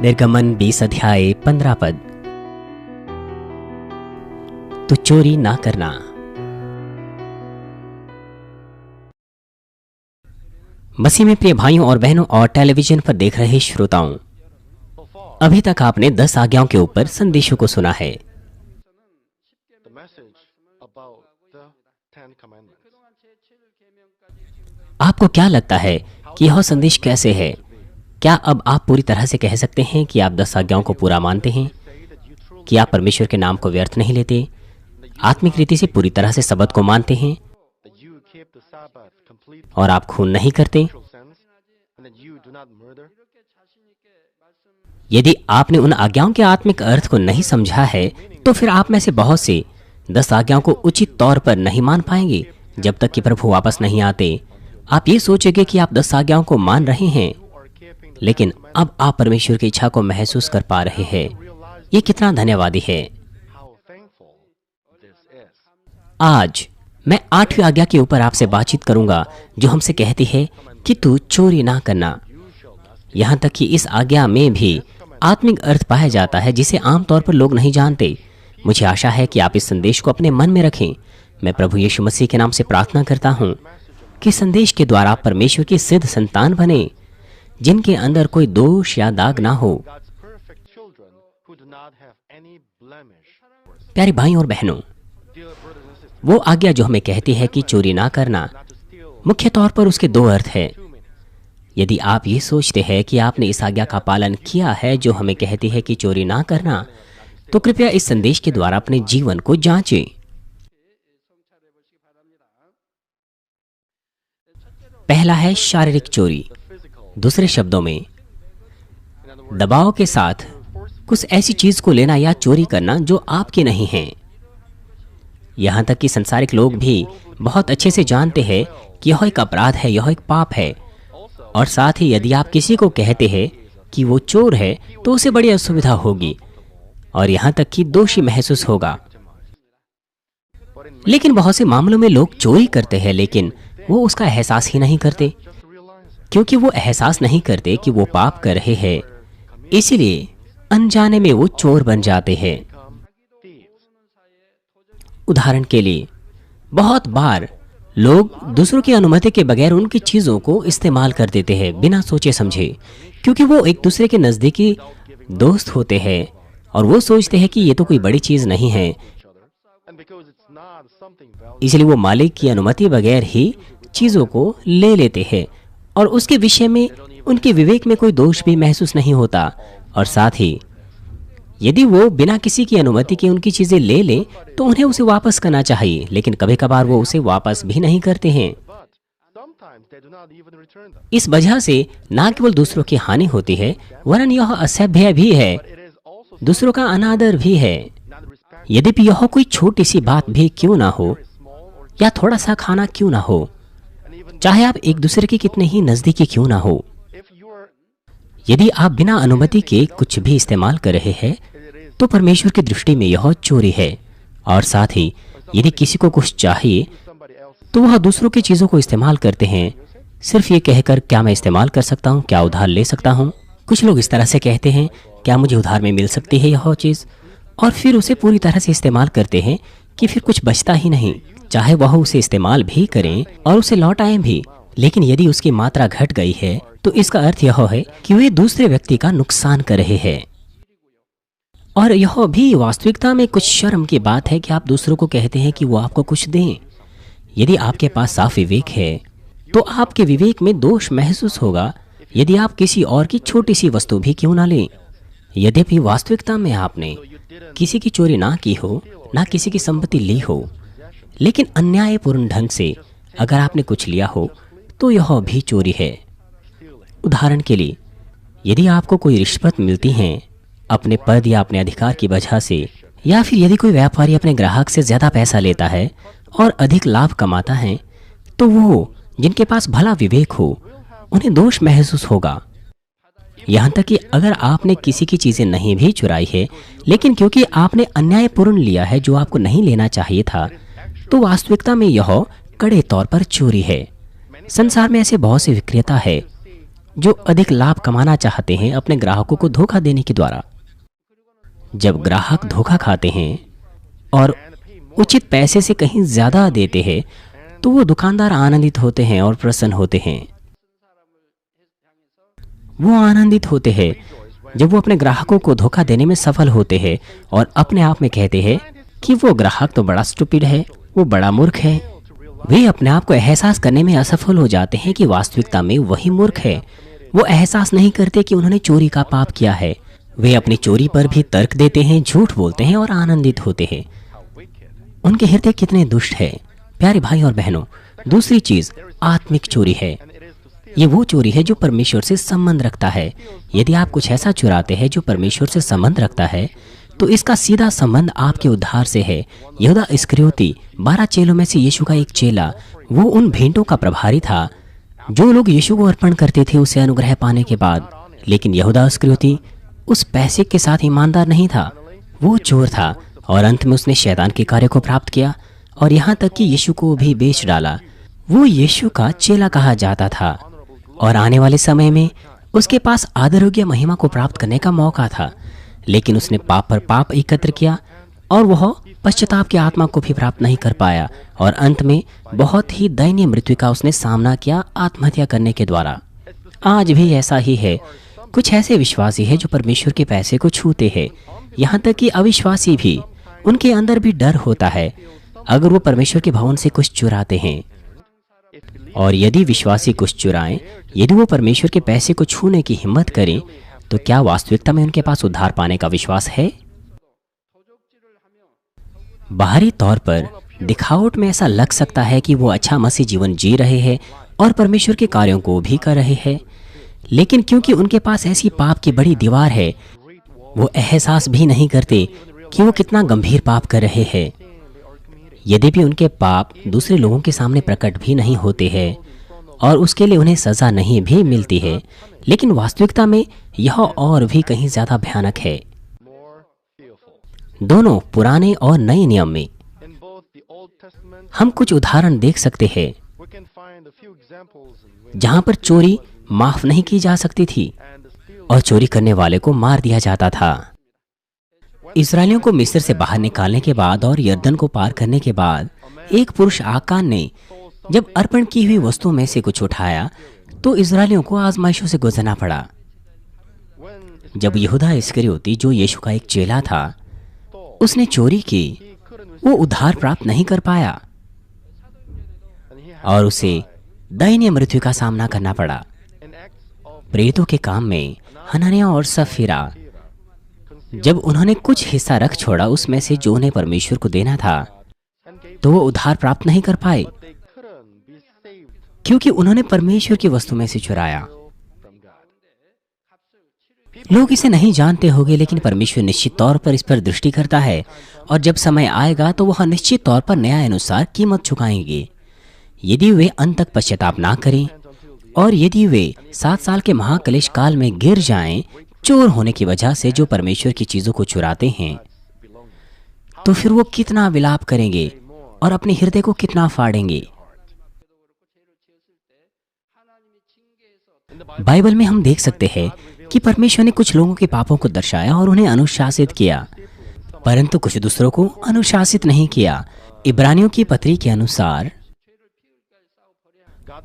निर्गमन 20 अध्याय 15 पद। तो चोरी ना करना। मसीह में प्रिय भाइयों और बहनों और टेलीविजन पर देख रहे श्रोताओं, अभी तक आपने 10 आज्ञाओं के ऊपर संदेशों को सुना है। आपको क्या लगता है कि यह संदेश कैसे है? क्या अब आप पूरी तरह से कह सकते हैं कि आप 10 आज्ञाओं को पूरा मानते हैं, कि आप परमेश्वर के नाम को व्यर्थ नहीं लेते, आत्मिक रीति से पूरी तरह से सबत को मानते हैं और आप खून नहीं करते? यदि आपने उन आज्ञाओं के आत्मिक अर्थ को नहीं समझा है, तो फिर आप में से बहुत से 10 आज्ञाओं को उचित तौर पर नहीं मान पाएंगे जब तक कि प्रभु वापस नहीं आते। आप ये सोचेंगे कि आप 10 आज्ञाओं को मान रहे हैं, लेकिन अब आप परमेश्वर की इच्छा को महसूस कर पा रहे हैं। ये कितना धन्यवादी है। आज मैं 8वीं आज्ञा के ऊपर आपसे बातचीत करूंगा, जो हमसे कहती है कि तू चोरी ना करना। यहाँ तक कि इस आज्ञा में भी आत्मिक अर्थ पाया जाता है जिसे आमतौर पर लोग नहीं जानते। मुझे आशा है कि आप इस संदेश को अपने मन में रखें। मैं प्रभु यीशु मसीह के नाम से प्रार्थना करता हूँ कि संदेश के द्वारा आप परमेश्वर की सिद्ध संतान बने, जिनके अंदर कोई दोष या दाग ना हो। प्यारे भाइयों और बहनों, वो आज्ञा जो हमें कहती है कि चोरी ना करना, मुख्य तौर पर उसके 2 अर्थ हैं। यदि आप ये सोचते हैं कि आपने इस आज्ञा का पालन किया है जो हमें कहती है कि चोरी ना करना, तो कृपया इस संदेश के द्वारा अपने जीवन को जांचें। पहला है शारीरिक चोरी। दूसरे शब्दों में, दबाव के साथ कुछ ऐसी चीज को लेना या चोरी करना जो आपकी नहीं है। यहां तक कि संसारिक लोग भी बहुत अच्छे से जानते हैं कि यह एक अपराध है, यह एक पाप है। और साथ ही यदि आप किसी को कहते हैं कि वो चोर है, तो उसे बड़ी असुविधा होगी और यहां तक कि दोषी महसूस होगा। लेकिन बहुत से मामलों में लोग चोरी करते हैं, लेकिन वो उसका एहसास ही नहीं करते, क्योंकि वो एहसास नहीं करते कि वो पाप कर रहे हैं। इसीलिए अनजाने में वो चोर बन जाते हैं। उदाहरण के लिए, बहुत बार लोग दूसरों की अनुमति के बगैर उनकी चीजों को इस्तेमाल कर देते हैं बिना सोचे समझे, क्योंकि वो एक दूसरे के नजदीकी दोस्त होते हैं और वो सोचते हैं कि ये तो कोई बड़ी चीज नहीं है। इसलिए वो मालिक की अनुमति बगैर ही चीजों को ले लेते हैं और उसके विषय में उनके विवेक में कोई दोष भी महसूस नहीं होता। और साथ ही यदि वो बिना किसी की अनुमति के उनकी चीजें ले लें, तो उन्हें उसे वापस करना चाहिए, लेकिन कभी कभार वो उसे वापस भी नहीं करते हैं। इस वजह से ना केवल दूसरों की हानि होती है, वरन यह असभ्य भी है, दूसरों का अनादर भी है। यद्यपि यह कोई छोटी सी बात भी क्यों ना हो, या थोड़ा सा खाना क्यों ना हो, चाहे आप एक दूसरे के कितने ही नजदीकी क्यों ना हो, यदि आप बिना अनुमति के कुछ भी इस्तेमाल कर रहे हैं, तो परमेश्वर की दृष्टि में यह चोरी है। और साथ ही यदि किसी को कुछ चाहिए, तो वह दूसरों की चीजों को इस्तेमाल करते हैं, सिर्फ ये कहकर क्या मैं इस्तेमाल कर सकता हूँ, क्या उधार ले सकता हूँ। कुछ लोग इस तरह से कहते हैं, क्या मुझे उधार में मिल सकती है यह चीज, और फिर उसे पूरी तरह से इस्तेमाल करते हैं कि फिर कुछ बचता ही नहीं, चाहे वह उसे इस्तेमाल भी करें और उसे लौटाएं भी। लेकिन यदि उसकी मात्रा घट गई है, तो इसका अर्थ यह है कि वे दूसरे व्यक्ति का नुकसान कर रहे हैं। और यह भी वास्तविकता में कुछ शर्म की बात है कि आप दूसरों को कहते हैं कि वो आपको कुछ दें। यदि आपके पास साफ विवेक है, तो आपके विवेक में दोष महसूस होगा यदि आप किसी और की छोटी सी वस्तु भी क्यों ना लें। यद्यपि वास्तविकता में आपने किसी की चोरी ना की हो, ना किसी की संपत्ति ली हो, लेकिन अन्यायपूर्ण ढंग से अगर आपने कुछ लिया हो, तो यह भी चोरी है। उदाहरण के लिए, यदि आपको कोई रिश्वत मिलती है अपने पद या अपने अधिकार की वजह से, या फिर यदि कोई व्यापारी अपने ग्राहक से ज्यादा पैसा लेता है और अधिक लाभ कमाता है, तो वो जिनके पास भला विवेक हो, उन्हें दोष महसूस होगा। यहाँ तक कि अगर आपने किसी की चीजें नहीं भी चुराई है, लेकिन क्योंकि आपने अन्यायपूर्ण लिया है जो आपको नहीं लेना चाहिए था, तो वास्तविकता में यह कड़े तौर पर चोरी है। संसार में ऐसे बहुत से विक्रेता है, जो अधिक लाभ कमाना चाहते हैं अपने ग्राहकों को धोखा देने के द्वारा। जब ग्राहक धोखा खाते हैं और उचित पैसे से कहीं ज्यादा देते हैं तो वो दुकानदार आनंदित होते हैं और प्रसन्न होते हैं। वो आनंदित होते हैं जब वो अपने ग्राहकों को धोखा देने में सफल होते हैं और अपने आप में कहते हैं कि वो ग्राहक तो बड़ा स्टूपिड है, वो बड़ा मूर्ख है। वे अपने आप को एहसास करने में असफल हो जाते हैं कि वास्तविकता में वही मूर्ख है। वो एहसास नहीं करते कि उन्होंने चोरी का पाप किया है। वे अपनी चोरी पर भी तर्क देते हैं, झूठ बोलते हैं और आनंदित होते हैं। उनके हृदय कितने दुष्ट है। प्यारे भाई और बहनों, दूसरी चीज आत्मिक चोरी है। ये वो चोरी है जो परमेश्वर से संबंध रखता है। यदि आप कुछ ऐसा चुराते हैं जो परमेश्वर से संबंध रखता है तो इसका सीधा संबंध आपके उद्धार से है। यहूदा इस्करियोती 12 चेलों में से यीशु का एक चेला, वो उन भेंटों का प्रभारी था जो लोग यीशु को अर्पण करते थे उसे अनुग्रह पाने के बाद। लेकिन यहूदा इस्करियोती उस पैसे के साथ ईमानदार नहीं था। वो चोर था और अंत में उसने शैतान के कार्य को प्राप्त किया और यहाँ तक कि यीशु को भी बेच डाला। वो यीशु का चेला कहा जाता था और आने वाले समय में उसके पास आदर योग्य महिमा को प्राप्त करने का मौका था। लेकिन उसने पाप पर पाप एकत्र किया और वह पश्चाताप की आत्मा को भी प्राप्त नहीं कर पाया और अंत में बहुत ही दयनीय मृत्यु का उसने सामना किया आत्महत्या करने के द्वारा। आज भी ऐसा ही है। कुछ ऐसे विश्वासी हैं जो परमेश्वर के पैसे को छूते हैं, यहाँ तक कि अविश्वासी भी। उनके अंदर भी डर होता है अगर वो परमेश्वर के भवन से कुछ चुराते हैं। और यदि विश्वासी कुछ चुराएं, यदि वो परमेश्वर के पैसे को छूने की हिम्मत करें, तो क्या वास्तविकता में उनके पास उद्धार पाने का विश्वास है? बाहरी तौर पर दिखावट में ऐसा लग सकता है कि वो अच्छा मसीह जीवन जी रहे हैं और परमेश्वर के कार्यों को भी कर रहे हैं, लेकिन क्योंकि उनके पास ऐसी पाप की बड़ी दीवार है, वो एहसास भी नहीं करते कि वो कितना गंभीर पाप कर रहे हैं। यद्यपि उनके पाप दूसरे लोगों के सामने प्रकट भी नहीं होते हैं और उसके लिए उन्हें सजा नहीं भी मिलती है, लेकिन वास्तविकता में यह और भी कहीं ज्यादा भयानक है। दोनों पुराने और नए नियम में हम कुछ उदाहरण देख सकते हैं जहां पर चोरी माफ नहीं की जा सकती थी और चोरी करने वाले को मार दिया जाता था। इस्राएलियों को मिस्र से बाहर निकालने के बाद और यर्दन को पार करने के बाद एक पुरुष आकान ने जब अर्पण की हुई वस्तुओं में से कुछ उठाया तो इस्राएलियों को आजमाइशों से गुजरना पड़ा। जब यहूदा इस्करियोती, जो यीशु का एक चेला था, उसने चोरी की, वो उद्धार प्राप्त नहीं कर पाया और उसे दयनीय मृत्यु का सामना करना पड़ा। प्रेरितों के काम में हनन्याह और सफीरा, जब उन्होंने कुछ हिस्सा रख छोड़ा उसमें से जो उन्हें परमेश्वर को देना था, तो वो उद्धार प्राप्त नहीं कर पाए क्योंकि उन्होंने परमेश्वर की वस्तु में से चुराया। लोग इसे नहीं जानते होंगे, लेकिन परमेश्वर निश्चित तौर पर इस पर दृष्टि करता है और जब समय आएगा तो वह निश्चित तौर पर न्याय अनुसार कीमत चुकाएंगे। यदि वे अंत तक पश्चाताप ना करें और यदि वे 7 साल के महाक्लेश काल में गिर जाएं, चोर होने की वजह से जो परमेश्वर की चीजों को चुराते हैं, तो फिर वो कितना विलाप करेंगे और अपने हृदय को कितना फाड़ेंगे। बाइबल में हम देख सकते हैं कि परमेश्वर ने कुछ लोगों के पापों को दर्शाया और उन्हें अनुशासित किया, परंतु कुछ दूसरों को अनुशासित नहीं किया। इब्रानियों की पत्री के अनुसार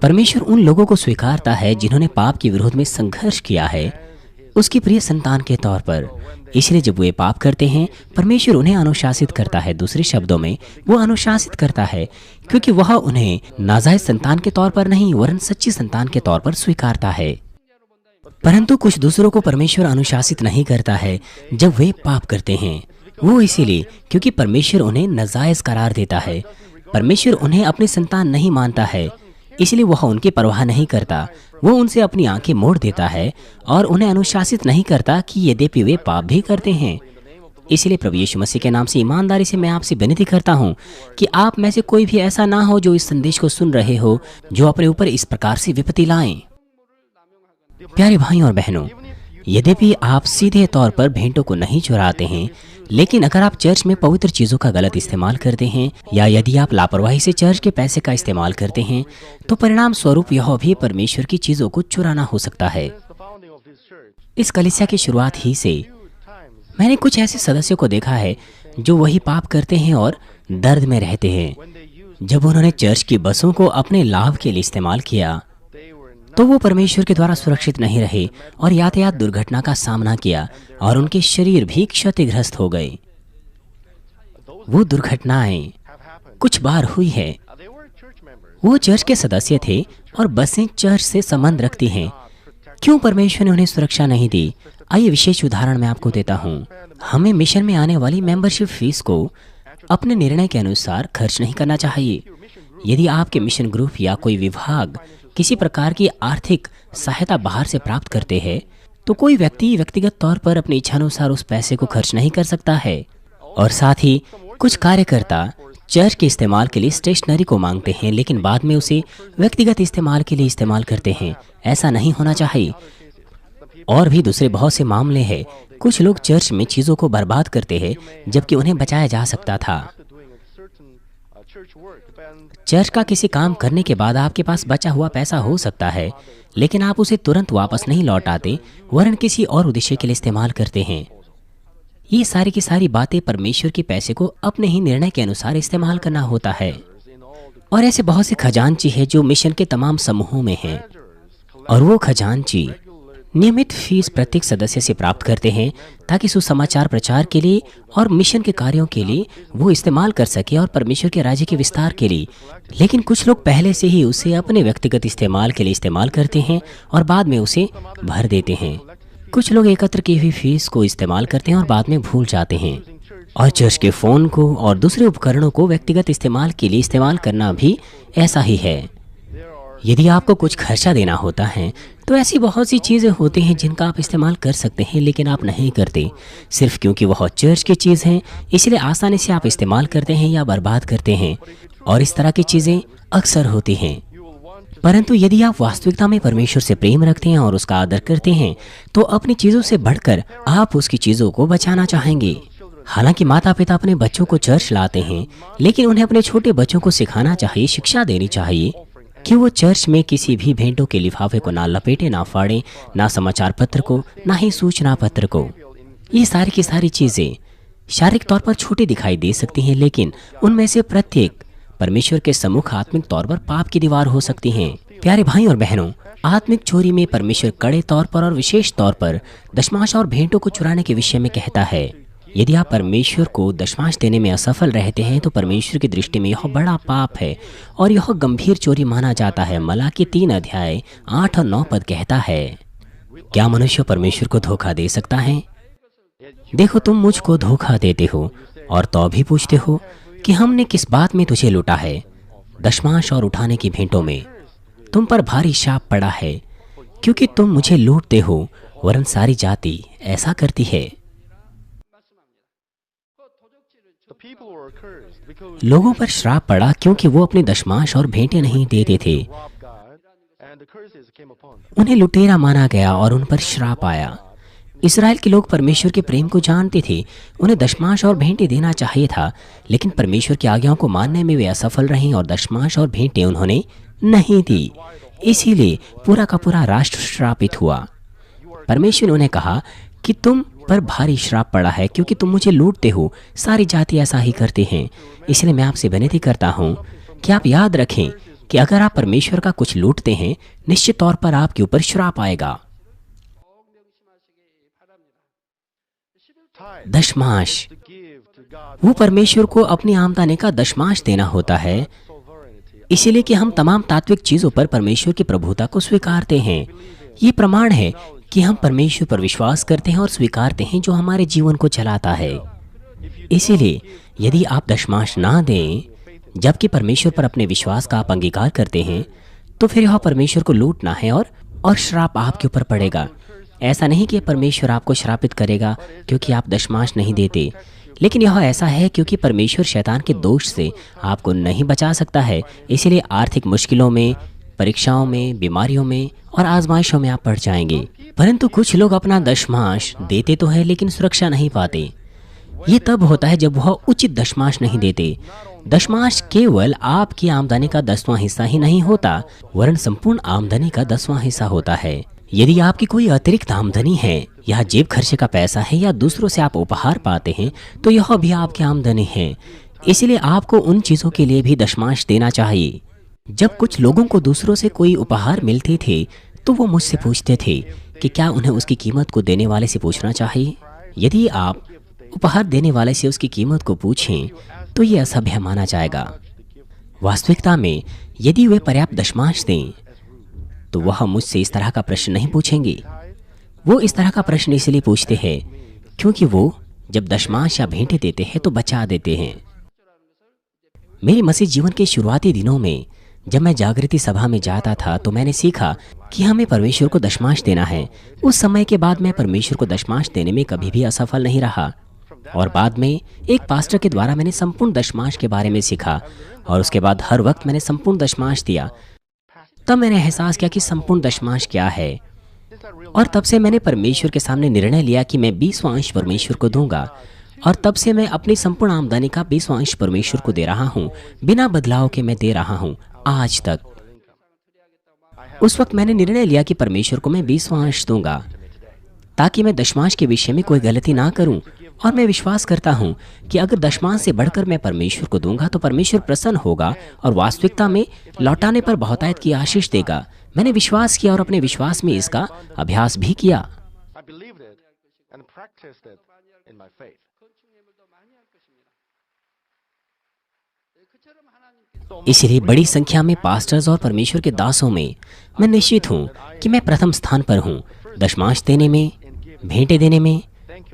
परमेश्वर उन लोगों को स्वीकारता है जिन्होंने पाप के विरोध में संघर्ष किया है उसकी प्रिय संतान के तौर पर। इसलिए जब वे पाप करते हैं, परमेश्वर उन्हें अनुशासित करता है। दूसरे शब्दों में, वो अनुशासित करता है क्योंकि वह उन्हें नाजायज संतान के तौर पर नहीं वरन सच्ची संतान के तौर पर स्वीकारता है। परंतु कुछ दूसरों को परमेश्वर अनुशासित नहीं करता है जब वे पाप करते हैं। वो इसीलिए क्योंकि परमेश्वर उन्हें नाजायज करार देता है। परमेश्वर उन्हें अपनी संतान नहीं मानता है, इसलिए वह उनकी परवाह नहीं करता। वो उनसे अपनी आंखें मोड़ देता है और उन्हें अनुशासित नहीं करता कि यद्यपि वे पाप भी करते हैं। इसलिए प्रभु यीशु मसीह के नाम से ईमानदारी से मैं आपसे विनती करता हूँ कि आप में से कोई भी ऐसा ना हो जो इस संदेश को सुन रहे हो जो अपने ऊपर इस प्रकार से विपत्ति लाएं। प्यारे भाइयों और बहनों, यद्यपि आप सीधे तौर पर भेंटों को नहीं चुराते हैं, लेकिन अगर आप चर्च में पवित्र चीज़ों का गलत इस्तेमाल करते हैं या यदि आप लापरवाही से चर्च के पैसे का इस्तेमाल करते हैं, तो परिणाम स्वरूप यह भी परमेश्वर की चीज़ों को चुराना हो सकता है। इस कलीसिया की शुरुआत ही से मैंने कुछ ऐसे सदस्यों को देखा है जो वही पाप करते हैं और दर्द में रहते हैं। जब उन्होंने चर्च की बसों को अपने लाभ के लिए इस्तेमाल किया तो वो परमेश्वर के द्वारा सुरक्षित नहीं रहे और यातायात दुर्घटना का सामना किया और उनके शरीर भी क्षतिग्रस्त हो गए। वो दुर्घटनाएं कुछ बार हुई है। वो चर्च के सदस्य थे और बसें चर्च से संबंध रखती हैं। क्यों परमेश्वर ने उन्हें सुरक्षा नहीं दी? आइए विशेष उदाहरण मैं आपको देता हूँ। हमें मिशन में आने वाली मेंबरशिप फीस को अपने निर्णय के अनुसार खर्च नहीं करना चाहिए। यदि आपके मिशन ग्रुप या कोई विभाग किसी प्रकार की आर्थिक सहायता बाहर से प्राप्त करते हैं, तो कोई व्यक्ति व्यक्तिगत तौर पर अपनी इच्छानुसार उस पैसे को खर्च नहीं कर सकता है। और साथ ही कुछ कार्यकर्ता चर्च के इस्तेमाल के लिए स्टेशनरी को मांगते हैं, लेकिन बाद में उसे व्यक्तिगत इस्तेमाल के लिए इस्तेमाल करते हैं। ऐसा नहीं होना चाहिए। और भी दूसरे बहुत से मामले हैं। कुछ लोग चर्च में चीज़ों को बर्बाद करते हैं जबकि उन्हें बचाया जा सकता था। चर्च का किसी काम करने के बाद आपके पास बचा हुआ पैसा हो सकता है, लेकिन आप उसे तुरंत वापस नहीं लौटाते, वरन किसी और उद्देश्य के लिए इस्तेमाल करते हैं। ये सारी की सारी बातें परमेश्वर के पैसे को अपने ही निर्णय के अनुसार इस्तेमाल करना होता है। और ऐसे बहुत से खजांची हैं जो मिशन के तमाम समूहों में हैं, और वो खजांची नियमित फीस प्रत्येक सदस्य से प्राप्त करते हैं ताकि सुसमाचार प्रचार के लिए और मिशन के कार्यों के लिए वो इस्तेमाल कर सके और परमेश्वर के राज्य के विस्तार के लिए। लेकिन कुछ लोग पहले से ही उसे अपने व्यक्तिगत इस्तेमाल के लिए इस्तेमाल करते हैं और बाद में उसे भर देते हैं। कुछ लोग एकत्र की हुई फीस को इस्तेमाल करते हैं और बाद में भूल जाते हैं। और चर्च के फ़ोन को और दूसरे उपकरणों को व्यक्तिगत इस्तेमाल के लिए इस्तेमाल करना भी ऐसा ही है। यदि आपको कुछ खर्चा देना होता है तो ऐसी बहुत सी चीज़ें होती हैं जिनका आप इस्तेमाल कर सकते हैं, लेकिन आप नहीं करते सिर्फ क्योंकि वह चर्च की चीज़ है, इसलिए आसानी से आप इस्तेमाल करते हैं या बर्बाद करते हैं। और इस तरह की चीज़ें अक्सर होती हैं। परंतु यदि आप वास्तविकता में परमेश्वर से प्रेम रखते हैं और उसका आदर करते हैं तो अपनी चीज़ों से बढ़कर आप उसकी चीज़ों को बचाना चाहेंगे। हालांकि माता पिता अपने बच्चों को चर्च लाते हैं, लेकिन उन्हें अपने छोटे बच्चों को सिखाना चाहिए, शिक्षा देनी चाहिए कि वो चर्च में किसी भी भेंटों के लिफाफे को ना लपेटे, ना फाड़े, ना समाचार पत्र को, ना ही सूचना पत्र को। ये सारी की सारी चीज़ें शारीरिक तौर पर छोटी दिखाई दे सकती हैं, लेकिन उनमें से प्रत्येक परमेश्वर के सम्मुख आत्मिक तौर पर पाप की दीवार हो सकती हैं। प्यारे भाई और बहनों, आत्मिक चोरी में परमेश्वर कड़े तौर पर और विशेष तौर पर दशमांश और भेंटों को चुराने के विषय में कहता है। यदि आप परमेश्वर को दशमांश देने में असफल रहते हैं तो परमेश्वर की दृष्टि में यह बड़ा पाप है और यह गंभीर चोरी माना जाता है। मलाकी 3 अध्याय 8 और 9 पद कहता है, क्या मनुष्य परमेश्वर को धोखा दे सकता है? देखो, तुम मुझको धोखा देते हो और तो भी पूछते हो कि हमने किस बात में तुझे लूटा है। दशमांश और उठाने की भेंटों में तुम पर भारी शाप पड़ा है, क्योंकि तुम मुझे लूटते हो, वरन सारी जाति ऐसा करती है। लोगों पर श्राप पड़ा क्योंकि वो अपने दशमांश और भेंटें नहीं देते थे। उन्हें लुटेरा माना गया और उन पर श्राप आया। इस्राएल के लोग परमेश्वर के प्रेम को जानते थे। उन्हें दशमांश और भेंटें देना चाहिए था, लेकिन परमेश्वर की आज्ञाओं को मानने में वे असफल रहे और दशमांश और भेंटें उन्होंने नहीं दी। इसीलिए पूरा का पूरा राष्ट्र श्रापित हुआ। परमेश्वर ने उन्हें कहा कि तुम पर भारी श्राप पड़ा है क्योंकि तुम मुझे लूटते हो। सारी जाति ऐसा ही करते हैं। इसलिए मैं आपसे विनती करता हूँ कि आप याद रखें कि अगर आप परमेश्वर का कुछ लूटते हैं, निश्चित तौर पर आपके ऊपर श्राप आएगा। दशमांश, वो परमेश्वर को अपनी आमदनी का दशमांश देना होता है, इसलिए कि हम तमाम तात्विक चीजों पर परमेश्वर की प्रभुता को स्वीकारते हैं। ये प्रमाण है कि हम परमेश्वर पर विश्वास करते हैं और स्वीकारते हैं जो हमारे जीवन को चलाता है। इसीलिए यदि आप दशमांश ना दें जबकि परमेश्वर पर अपने विश्वास का आप अंगीकार करते हैं, तो फिर यह परमेश्वर को लूटना है और श्राप आपके ऊपर पड़ेगा। ऐसा नहीं कि परमेश्वर आपको श्रापित करेगा क्योंकि आप दशमांश नहीं देते, लेकिन यह ऐसा है क्योंकि परमेश्वर शैतान के दोष से आपको नहीं बचा सकता है। इसलिए आर्थिक मुश्किलों में परीक्षाओं में, बीमारियों में और आजमाइशों में आप पड़ जाएंगे। परंतु कुछ लोग अपना दशमांश देते तो है लेकिन सुरक्षा नहीं पाते। ये तब होता है जब वह उचित दशमांश नहीं देते। दशमांश केवल आपकी आमदनी का 10वां हिस्सा ही नहीं होता, वरन संपूर्ण आमदनी का 10वां हिस्सा होता है। यदि आपकी कोई अतिरिक्त आमदनी है, यह जेब खर्चे का पैसा है या दूसरों से आप उपहार पाते हैं, तो यह भी आपकी आमदनी है। इसलिए आपको उन चीज़ों के लिए भी दशमांश देना चाहिए। जब कुछ लोगों को दूसरों से कोई उपहार मिलते थे तो वो मुझसे पूछते थे कि क्या उन्हें उसकी कीमत को देने वाले से पूछना चाहिए। यदि आप उपहार देने वाले से उसकी कीमत को पूछें तो ये असभ्य माना जाएगा। वास्तविकता में यदि वे पर्याप्त दशमांश दें तो वह मुझसे इस तरह का प्रश्न नहीं पूछेंगे। वो इस तरह का प्रश्न इसलिए पूछते हैं क्योंकि वो जब दशमांश या भेंटें देते हैं तो बचा देते हैं। मेरी मसीह जीवन के शुरुआती दिनों में जब मैं जागृति सभा में जाता था तो मैंने सीखा कि हमें परमेश्वर को दशमांश देना है। उस समय के बाद मैं परमेश्वर को दशमांश देने में कभी भी असफल नहीं रहा। और बाद में एक पास्टर के द्वारा मैंने संपूर्ण दशमांश के बारे में सीखा और उसके बाद हर वक्त मैंने संपूर्ण दशमांश दिया। तब मैंने एहसास किया कि संपूर्ण दशमांश क्या है, और तब से मैंने परमेश्वर के सामने निर्णय लिया कि मैं 20वां अंश परमेश्वर को दूंगा। और तब से मैं अपनी संपूर्ण आमदनी का 20वां अंश परमेश्वर को दे रहा हूँ। बिना बदलाव के मैं दे रहा हूँ आज तक। उस वक्त मैंने निर्णय लिया कि परमेश्वर को मैं 20वां अंश दूंगा ताकि मैं दशमांश के विषय में कोई गलती ना करूं। और मैं विश्वास करता हूं कि अगर दशमांश से बढ़कर मैं परमेश्वर को दूंगा तो परमेश्वर प्रसन्न होगा और वास्तविकता में लौटाने पर बहुतायत की आशीष देगा। मैंने विश्वास किया और अपने विश्वास में इसका अभ्यास भी किया। इसलिए बड़ी संख्या में पास्टर्स और परमेश्वर के दासों में मैं निश्चित हूं कि मैं प्रथम स्थान पर हूं। दशमांश देने में, भेंटें देने में,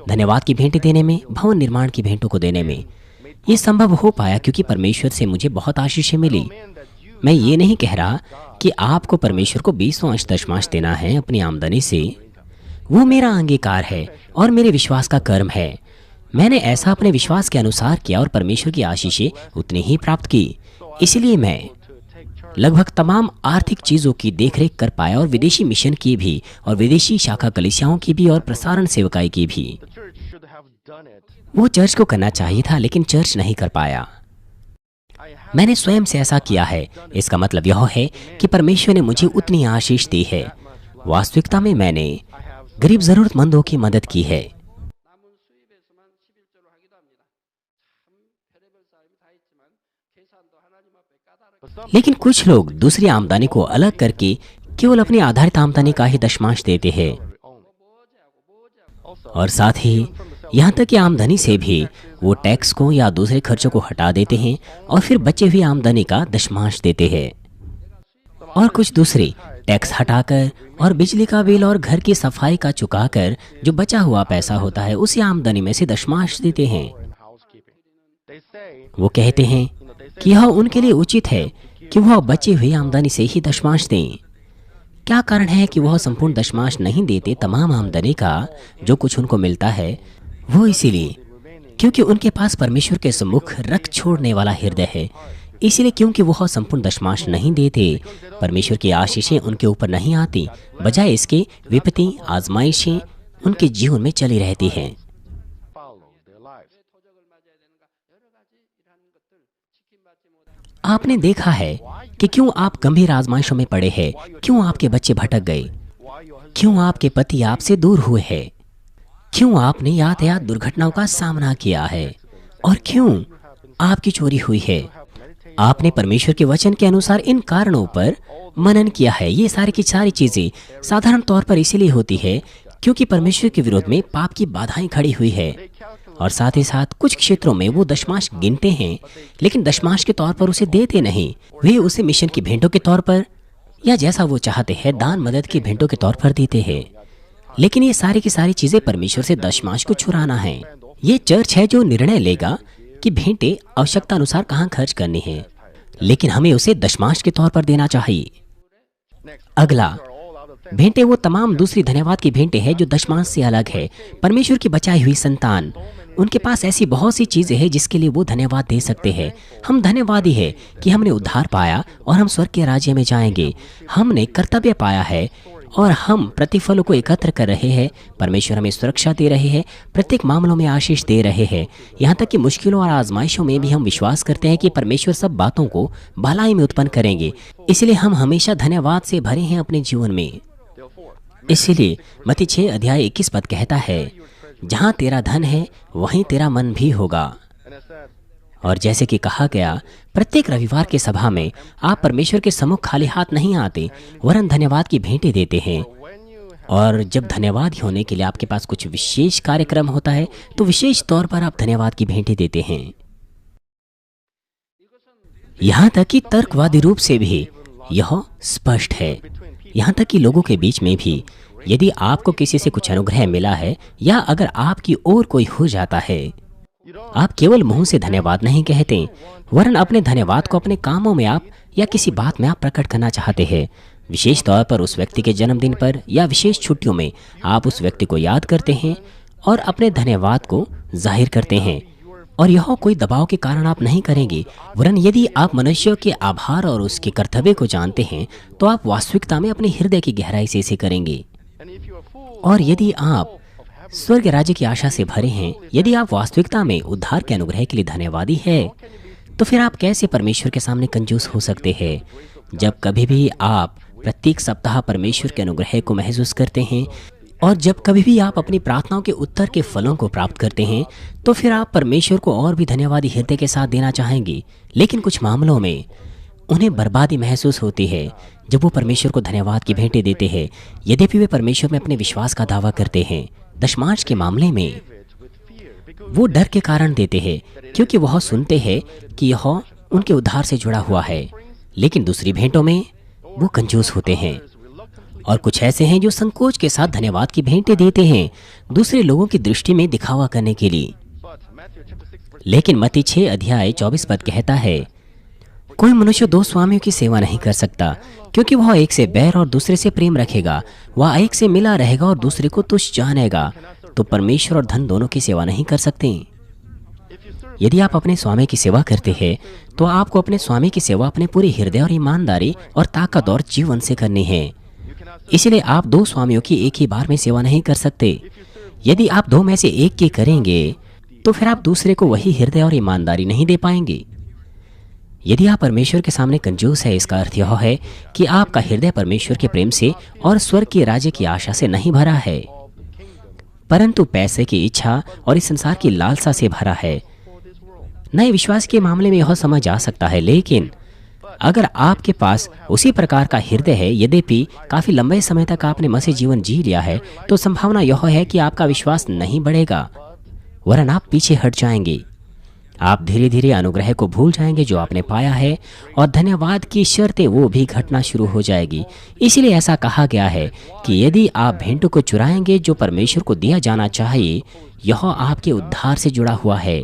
धन्यवाद की भेंटें देने में, भवन निर्माण की भेंटों को देने में। ये संभव हो पाया क्योंकि परमेश्वर से मुझे बहुत आशीषें मिली। मैं ये नहीं कह रहा कि आपको परमेश्वर को 20वां अंश दशमांश देना है अपनी आमदनी से। वो मेरा अंगीकार है और मेरे विश्वास का कर्म है। मैंने ऐसा अपने विश्वास के अनुसार किया और परमेश्वर की आशीषें उतनी ही प्राप्त की। इसलिए मैं लगभग तमाम आर्थिक चीज़ों की देखरेख कर पाया और विदेशी मिशन की भी और विदेशी शाखा कलीसियाओं की भी और प्रसारण सेवकाई की भी। वो चर्च को करना चाहिए था लेकिन चर्च नहीं कर पाया। मैंने स्वयं से ऐसा किया है। इसका मतलब यह है कि परमेश्वर ने मुझे उतनी आशीष दी है। वास्तविकता में मैंने गरीब जरूरतमंदों की मदद की है। लेकिन कुछ लोग दूसरी आमदनी को अलग करके केवल अपनी आधारित आमदनी का ही दशमांश देते हैं, और साथ ही यहाँ तक कि आमदनी से भी वो टैक्स को या दूसरे खर्चों को हटा देते हैं और फिर बचे हुई आमदनी का दशमांश देते हैं। और कुछ दूसरे टैक्स हटाकर और बिजली का बिल और घर की सफाई का चुकाकर जो बचा हुआ पैसा होता है उसी आमदनी में से दशमांश देते हैं। वो कहते हैं कि यह उनके लिए उचित है कि वह बची हुई आमदनी से ही दशमांश दें। क्या कारण है कि वह संपूर्ण दशमांश नहीं देते तमाम आमदनी का जो कुछ उनको मिलता है? वो इसीलिए क्योंकि उनके पास परमेश्वर के सम्मुख रख छोड़ने वाला हृदय है। इसीलिए क्योंकि वह संपूर्ण दशमांश नहीं देते, परमेश्वर की आशीषें उनके ऊपर नहीं आती, बजाय इसके विपत्ति आजमाइशें उनके जीवन में चली रहती हैं। आपने देखा है कि क्यों आप गंभीर आजमाइशों में पड़े हैं, क्यों आपके बच्चे भटक गए, क्यों आपके पति आपसे दूर हुए हैं, क्यों आपने यातायात दुर्घटनाओं का सामना किया है, और क्यों आपकी चोरी हुई है। आपने परमेश्वर के वचन के अनुसार इन कारणों पर मनन किया है। ये सारी की सारी चीजें साधारण तौर पर इसीलिए होती है क्योंकि परमेश्वर के विरोध में पाप की बाधाएं खड़ी हुई है। और साथ ही साथ कुछ क्षेत्रों में वो दशमांश गिनते हैं लेकिन दशमांश के तौर पर उसे देते नहीं। वे उसे मिशन की भेंटों के तौर पर या जैसा वो चाहते हैं दान मदद की भेंटों के तौर पर देते हैं। लेकिन ये सारी की सारी चीजें परमेश्वर से दशमांश को छुड़ाना है। ये चर्च है जो निर्णय लेगा कि भेंटें आवश्यकता अनुसार कहाँ खर्च करनी है, लेकिन हमें उसे दशमांश के तौर पर देना चाहिए। अगला, भेंटें वो तमाम दूसरी धन्यवाद की भेंटें हैं जो दशमांश से अलग है। परमेश्वर की बचाई हुई संतान, उनके पास ऐसी बहुत सी चीजें हैं जिसके लिए वो धन्यवाद दे सकते हैं। हम धन्यवादी है कि हमने उद्धार पाया और हम स्वर्ग के राज्य में जाएंगे। हमने कर्तव्य पाया है और हम प्रतिफलों को एकत्र कर रहे हैं। परमेश्वर हमें सुरक्षा दे रहे हैं, प्रत्येक मामलों में आशीष दे रहे हैं। यहाँ तक कि मुश्किलों और आजमाइशों में भी हम विश्वास करते हैं कि परमेश्वर सब बातों को भलाई में उत्पन्न करेंगे। इसलिए हम हमेशा धन्यवाद से भरे हैं अपने जीवन में। इसलिए मत्ती 6 अध्याय 21 पद कहता है, जहाँ तेरा धन है वहीं तेरा मन भी होगा। और जैसे कि कहा गया, प्रत्येक रविवार की सभा में आप परमेश्वर के सम्मुख खाली हाथ नहीं आते, वरन धन्यवाद की भेंटें देते हैं। और जब धन्यवादी होने के लिए आपके पास कुछ विशेष कार्यक्रम होता है तो विशेष तौर पर आप धन्यवाद की भेंटें देते हैं। यहाँ तक कि तर्कवादी रूप से भी यह स्पष्ट है। यहाँ तक कि लोगों के बीच में भी, यदि आपको किसी से कुछ अनुग्रह मिला है या अगर आपकी ओर कोई हो जाता है, आप केवल मुंह से धन्यवाद नहीं कहते, वरन अपने धन्यवाद को अपने कामों में आप या किसी बात में आप प्रकट करना चाहते हैं। विशेष तौर पर उस व्यक्ति के जन्मदिन पर या विशेष छुट्टियों में आप उस व्यक्ति को याद करते हैं और अपने धन्यवाद को जाहिर करते हैं। और यह कोई दबाव के कारण आप नहीं करेंगे, वरन यदि आप मनुष्य के आभार और उसके कर्तव्य को जानते हैं तो आप वास्तविकता में अपने हृदय की गहराई से इसे करेंगे। और यदि आप स्वर्ग राज्य की आशा से भरे हैं, यदि आप वास्तविकता में उद्धार के अनुग्रह के लिए धन्यवादी हैं, तो फिर आप कैसे परमेश्वर के सामने कंजूस हो सकते हैं? जब कभी भी आप प्रत्येक सप्ताह परमेश्वर के अनुग्रह को महसूस करते हैं और जब कभी भी आप अपनी प्रार्थनाओं के उत्तर के फलों को प्राप्त करते हैं, तो फिर आप परमेश्वर को और भी धन्यवादी हृदय के साथ देना चाहेंगे। लेकिन कुछ मामलों में उन्हें बर्बादी महसूस होती है जब वो परमेश्वर को धन्यवाद की भेंटें देते हैं, यद्यपि वे परमेश्वर में अपने विश्वास का दावा करते हैं। दशमांश के मामले में वो डर के कारण देते हैं, क्योंकि वह सुनते हैं कि यह उनके उद्धार से जुड़ा हुआ है। लेकिन दूसरी भेंटों में वो कंजूस होते हैं। और कुछ ऐसे हैं जो संकोच के साथ धन्यवाद की भेंटें देते हैं, दूसरे लोगों की दृष्टि में दिखावा करने के लिए। लेकिन मत्ती 6 अध्याय 24 पद कहता है, कोई मनुष्य दो स्वामियों की सेवा नहीं कर सकता, क्योंकि वह एक से बैर और दूसरे से प्रेम रखेगा, वह एक से मिला रहेगा और दूसरे को तुच्छ जानेगा। तो परमेश्वर और धन दोनों की सेवा नहीं कर सकते। यदि आप अपने स्वामी की सेवा करते हैं तो आपको अपने स्वामी की सेवा अपने पूरे हृदय और ईमानदारी और ताकत और जीवन से करनी है। इसलिए आप दो स्वामियों की एक ही बार में सेवा नहीं कर सकते। यदि आप दो में से एक की करेंगे तो फिर आप दूसरे को वही हृदय और ईमानदारी नहीं दे पाएंगे। यदि आप परमेश्वर के सामने कंजूस है, इसका अर्थ यह है कि आपका हृदय परमेश्वर के प्रेम से और स्वर्ग के राज्य की आशा से नहीं भरा है, परंतु पैसे की इच्छा और इस संसार की लालसा से भरा है। नए विश्वास के मामले में यह समझ आ सकता है, लेकिन अगर आपके पास उसी प्रकार का हृदय है, यद्यपि काफी लंबे समय तक आपने मसीह जीवन जी लिया है, तो संभावना यह है कि आपका विश्वास नहीं बढ़ेगा, वरन आप पीछे हट जाएंगे। आप धीरे धीरे अनुग्रह को भूल जाएंगे जो आपने पाया है, और धन्यवाद की शर्तें वो भी घटना शुरू हो जाएगी। इसलिए ऐसा कहा गया है कि यदि आप भेंटों को चुराएंगे जो परमेश्वर को दिया जाना चाहिए, यह आपके उद्धार से जुड़ा हुआ है।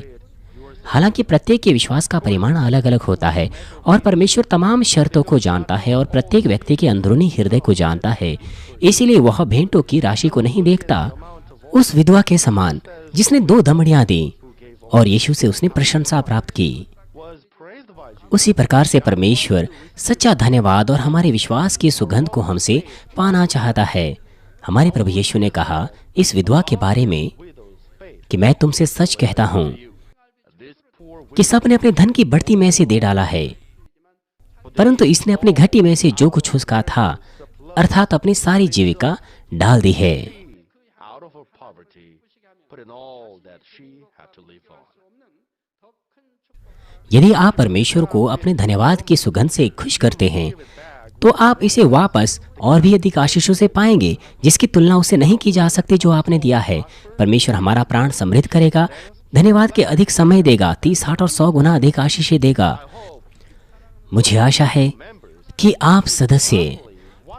हालांकि प्रत्येक के विश्वास का परिमाण अलग अलग होता है और परमेश्वर तमाम शर्तों को जानता है और प्रत्येक व्यक्ति के अंदरूनी हृदय को जानता है। इसीलिए वह भेंटों की राशि को नहीं देखता। उस विधवा के समान जिसने 2 दमड़ियां दी और यीशु से उसने प्रशंसा प्राप्त की, उसी प्रकार से परमेश्वर सच्चा धन्यवाद और हमारे विश्वास की सुगंध को हमसे पाना चाहता है। हमारे प्रभु यीशु ने कहा इस विधवा के बारे में कि मैं तुमसे सच कहता हूं कि सबने अपने धन की बढ़ती में से दे डाला है, परंतु इसने अपनी घटी में से जो कुछ उसका था, अर्थात अपनी सारी जीविका डाल दी है। यदि आप परमेश्वर को अपने धन्यवाद की सुगंध से खुश करते हैं, तो आप इसे वापस और भी अधिक आशीषों से पाएंगे, जिसकी तुलना उससे नहीं की जा सकती जो आपने दिया है। परमेश्वर हमारा प्राण समृद्ध करेगा, धन्यवाद के अधिक समय देगा, 30, 60 और 100 गुना अधिक आशीषें देगा। मुझे आशा है कि आप सदस्य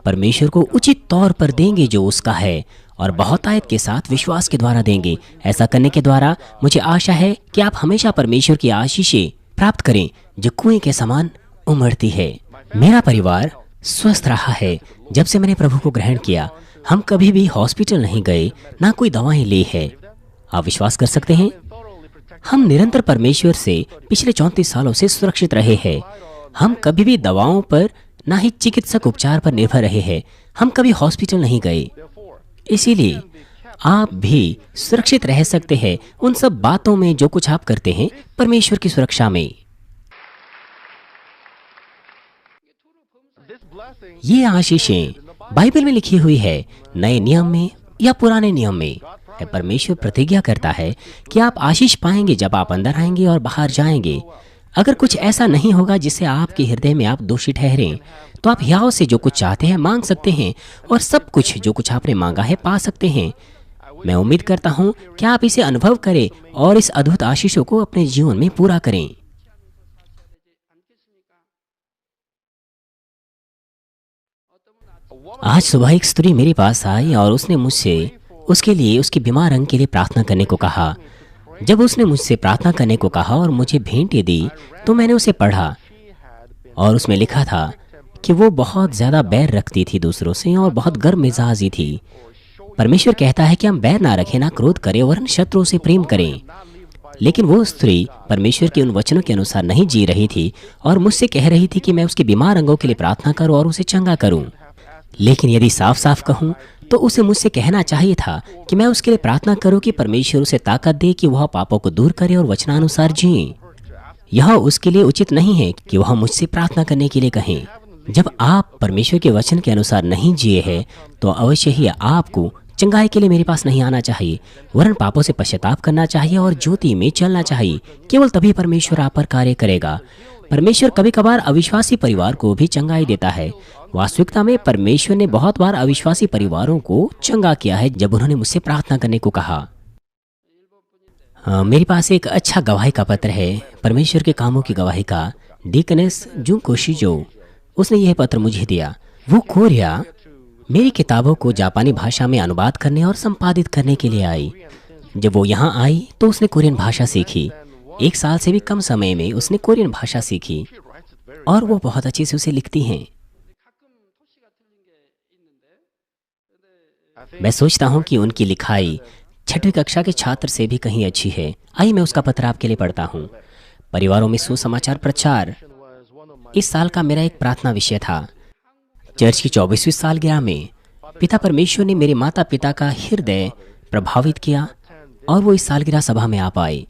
परमेश्वर को उचित तौर पर देंगे जो उसका है, और बहुतायत के साथ विश्वास के द्वारा देंगे। ऐसा करने के द्वारा मुझे आशा है कि आप हमेशा परमेश्वर की आशीषें प्राप्त करें जो कुएं के समान उमड़ती है। मेरा परिवार स्वस्थ रहा है। जब से मैंने प्रभु को ग्रहण किया, हम कभी भी हॉस्पिटल नहीं गए, ना कोई दवाएं ली है। आप विश्वास कर सकते हैं, हम निरंतर परमेश्वर से पिछले 34 सालों से सुरक्षित रहे हैं। हम कभी भी दवाओं पर, ना ही चिकित्सक उपचार पर निर्भर रहे हैं। हम कभी हॉस्पिटल नहीं गए। इसीलिए आप भी सुरक्षित रह सकते हैं उन सब बातों में जो कुछ आप करते हैं, परमेश्वर की सुरक्षा में। ये आशीषें बाइबल में लिखी हुई है, नए नियम में या पुराने नियम में। परमेश्वर प्रतिज्ञा करता है कि आप आशीष पाएंगे जब आप अंदर आएंगे और बाहर जाएंगे। अगर कुछ ऐसा नहीं होगा जिससे आपके हृदय में आप दोषी ठहरें, तो आप हियाव से जो कुछ चाहते हैं मांग सकते हैं, और सब कुछ जो कुछ आपने मांगा है पा सकते हैं। मैं उम्मीद करता हूं कि आप इसे अनुभव करें और इस अद्भुत आशीषों को अपने जीवन में पूरा करें। आज सुबह एक स्त्री मेरे पास आई और उसने मुझसे उसके लिए, उसकी बीमार अंग के लिए प्रार्थना करने को कहा। जब उसने मुझसे प्रार्थना करने को कहा और मुझे भेंटें दी, तो मैंने उसे पढ़ा और उसमें लिखा था कि वो बहुत ज़्यादा बैर रखती थी दूसरों से और बहुत गर्म मिजाजी थी। परमेश्वर कहता है कि हम बैर ना रखें, ना क्रोध करें, वरन शत्रुओं से प्रेम करें। लेकिन वो स्त्री परमेश्वर के उन वचनों के अनुसार नहीं जी रही थी और मुझसे कह रही थी कि मैं उसके बीमार अंगों के लिए प्रार्थना करूं और उसे चंगा करूं। लेकिन यदि साफ साफ कहूं तो उसे मुझसे कहना चाहिए था कि मैं उसके लिए प्रार्थना करूं कि परमेश्वर उसे ताकत दे कि वह पापों को दूर करे और वचनानुसार जिए। यह उसके लिए उचित नहीं है कि वह मुझसे प्रार्थना करने के लिए कहें। जब आप परमेश्वर के वचन के अनुसार नहीं जिए हैं, तो अवश्य ही आपको चंगाई के लिए मेरे पास नहीं आना चाहिए, वरन पापों से पश्चाताप करना चाहिए और ज्योति में चलना चाहिए। केवल तभी परमेश्वर आप पर कार्य करेगा। परमेश्वर कभी कभार अविश्वासी परिवार को भी चंगाई देता है। वास्तविकता में परमेश्वर ने बहुत बार अविश्वासी परिवारों को चंगा किया है जब उन्होंने मुझसे प्रार्थना करने को कहा। मेरे पास एक अच्छा गवाही का पत्र है, परमेश्वर के कामों की गवाही का। डीकनेस जुंको शिजो, उसने यह पत्र मुझे दिया। वो कोरिया मेरी किताबों को जापानी भाषा में अनुवाद करने और संपादित करने के लिए आई। जब वो यहाँ आई तो उसने कोरियन भाषा सीखी। 1 साल से भी कम समय में उसने कोरियन भाषा सीखी और वो बहुत अच्छे से उसे लिखती हैं। मैं सोचता हूँ कि उनकी लिखाई 6वीं कक्षा के छात्र से भी कहीं अच्छी है। आइए मैं उसका पत्र आपके लिए पढ़ता हूँ। परिवारों में सुसमाचार प्रचार इस साल का मेरा एक प्रार्थना विषय था। चर्च की 24वीं सालगिरह में पिता परमेश्वर ने मेरे माता पिता का हृदय प्रभावित किया और वो इस सालगिरह सभा में आ पाए।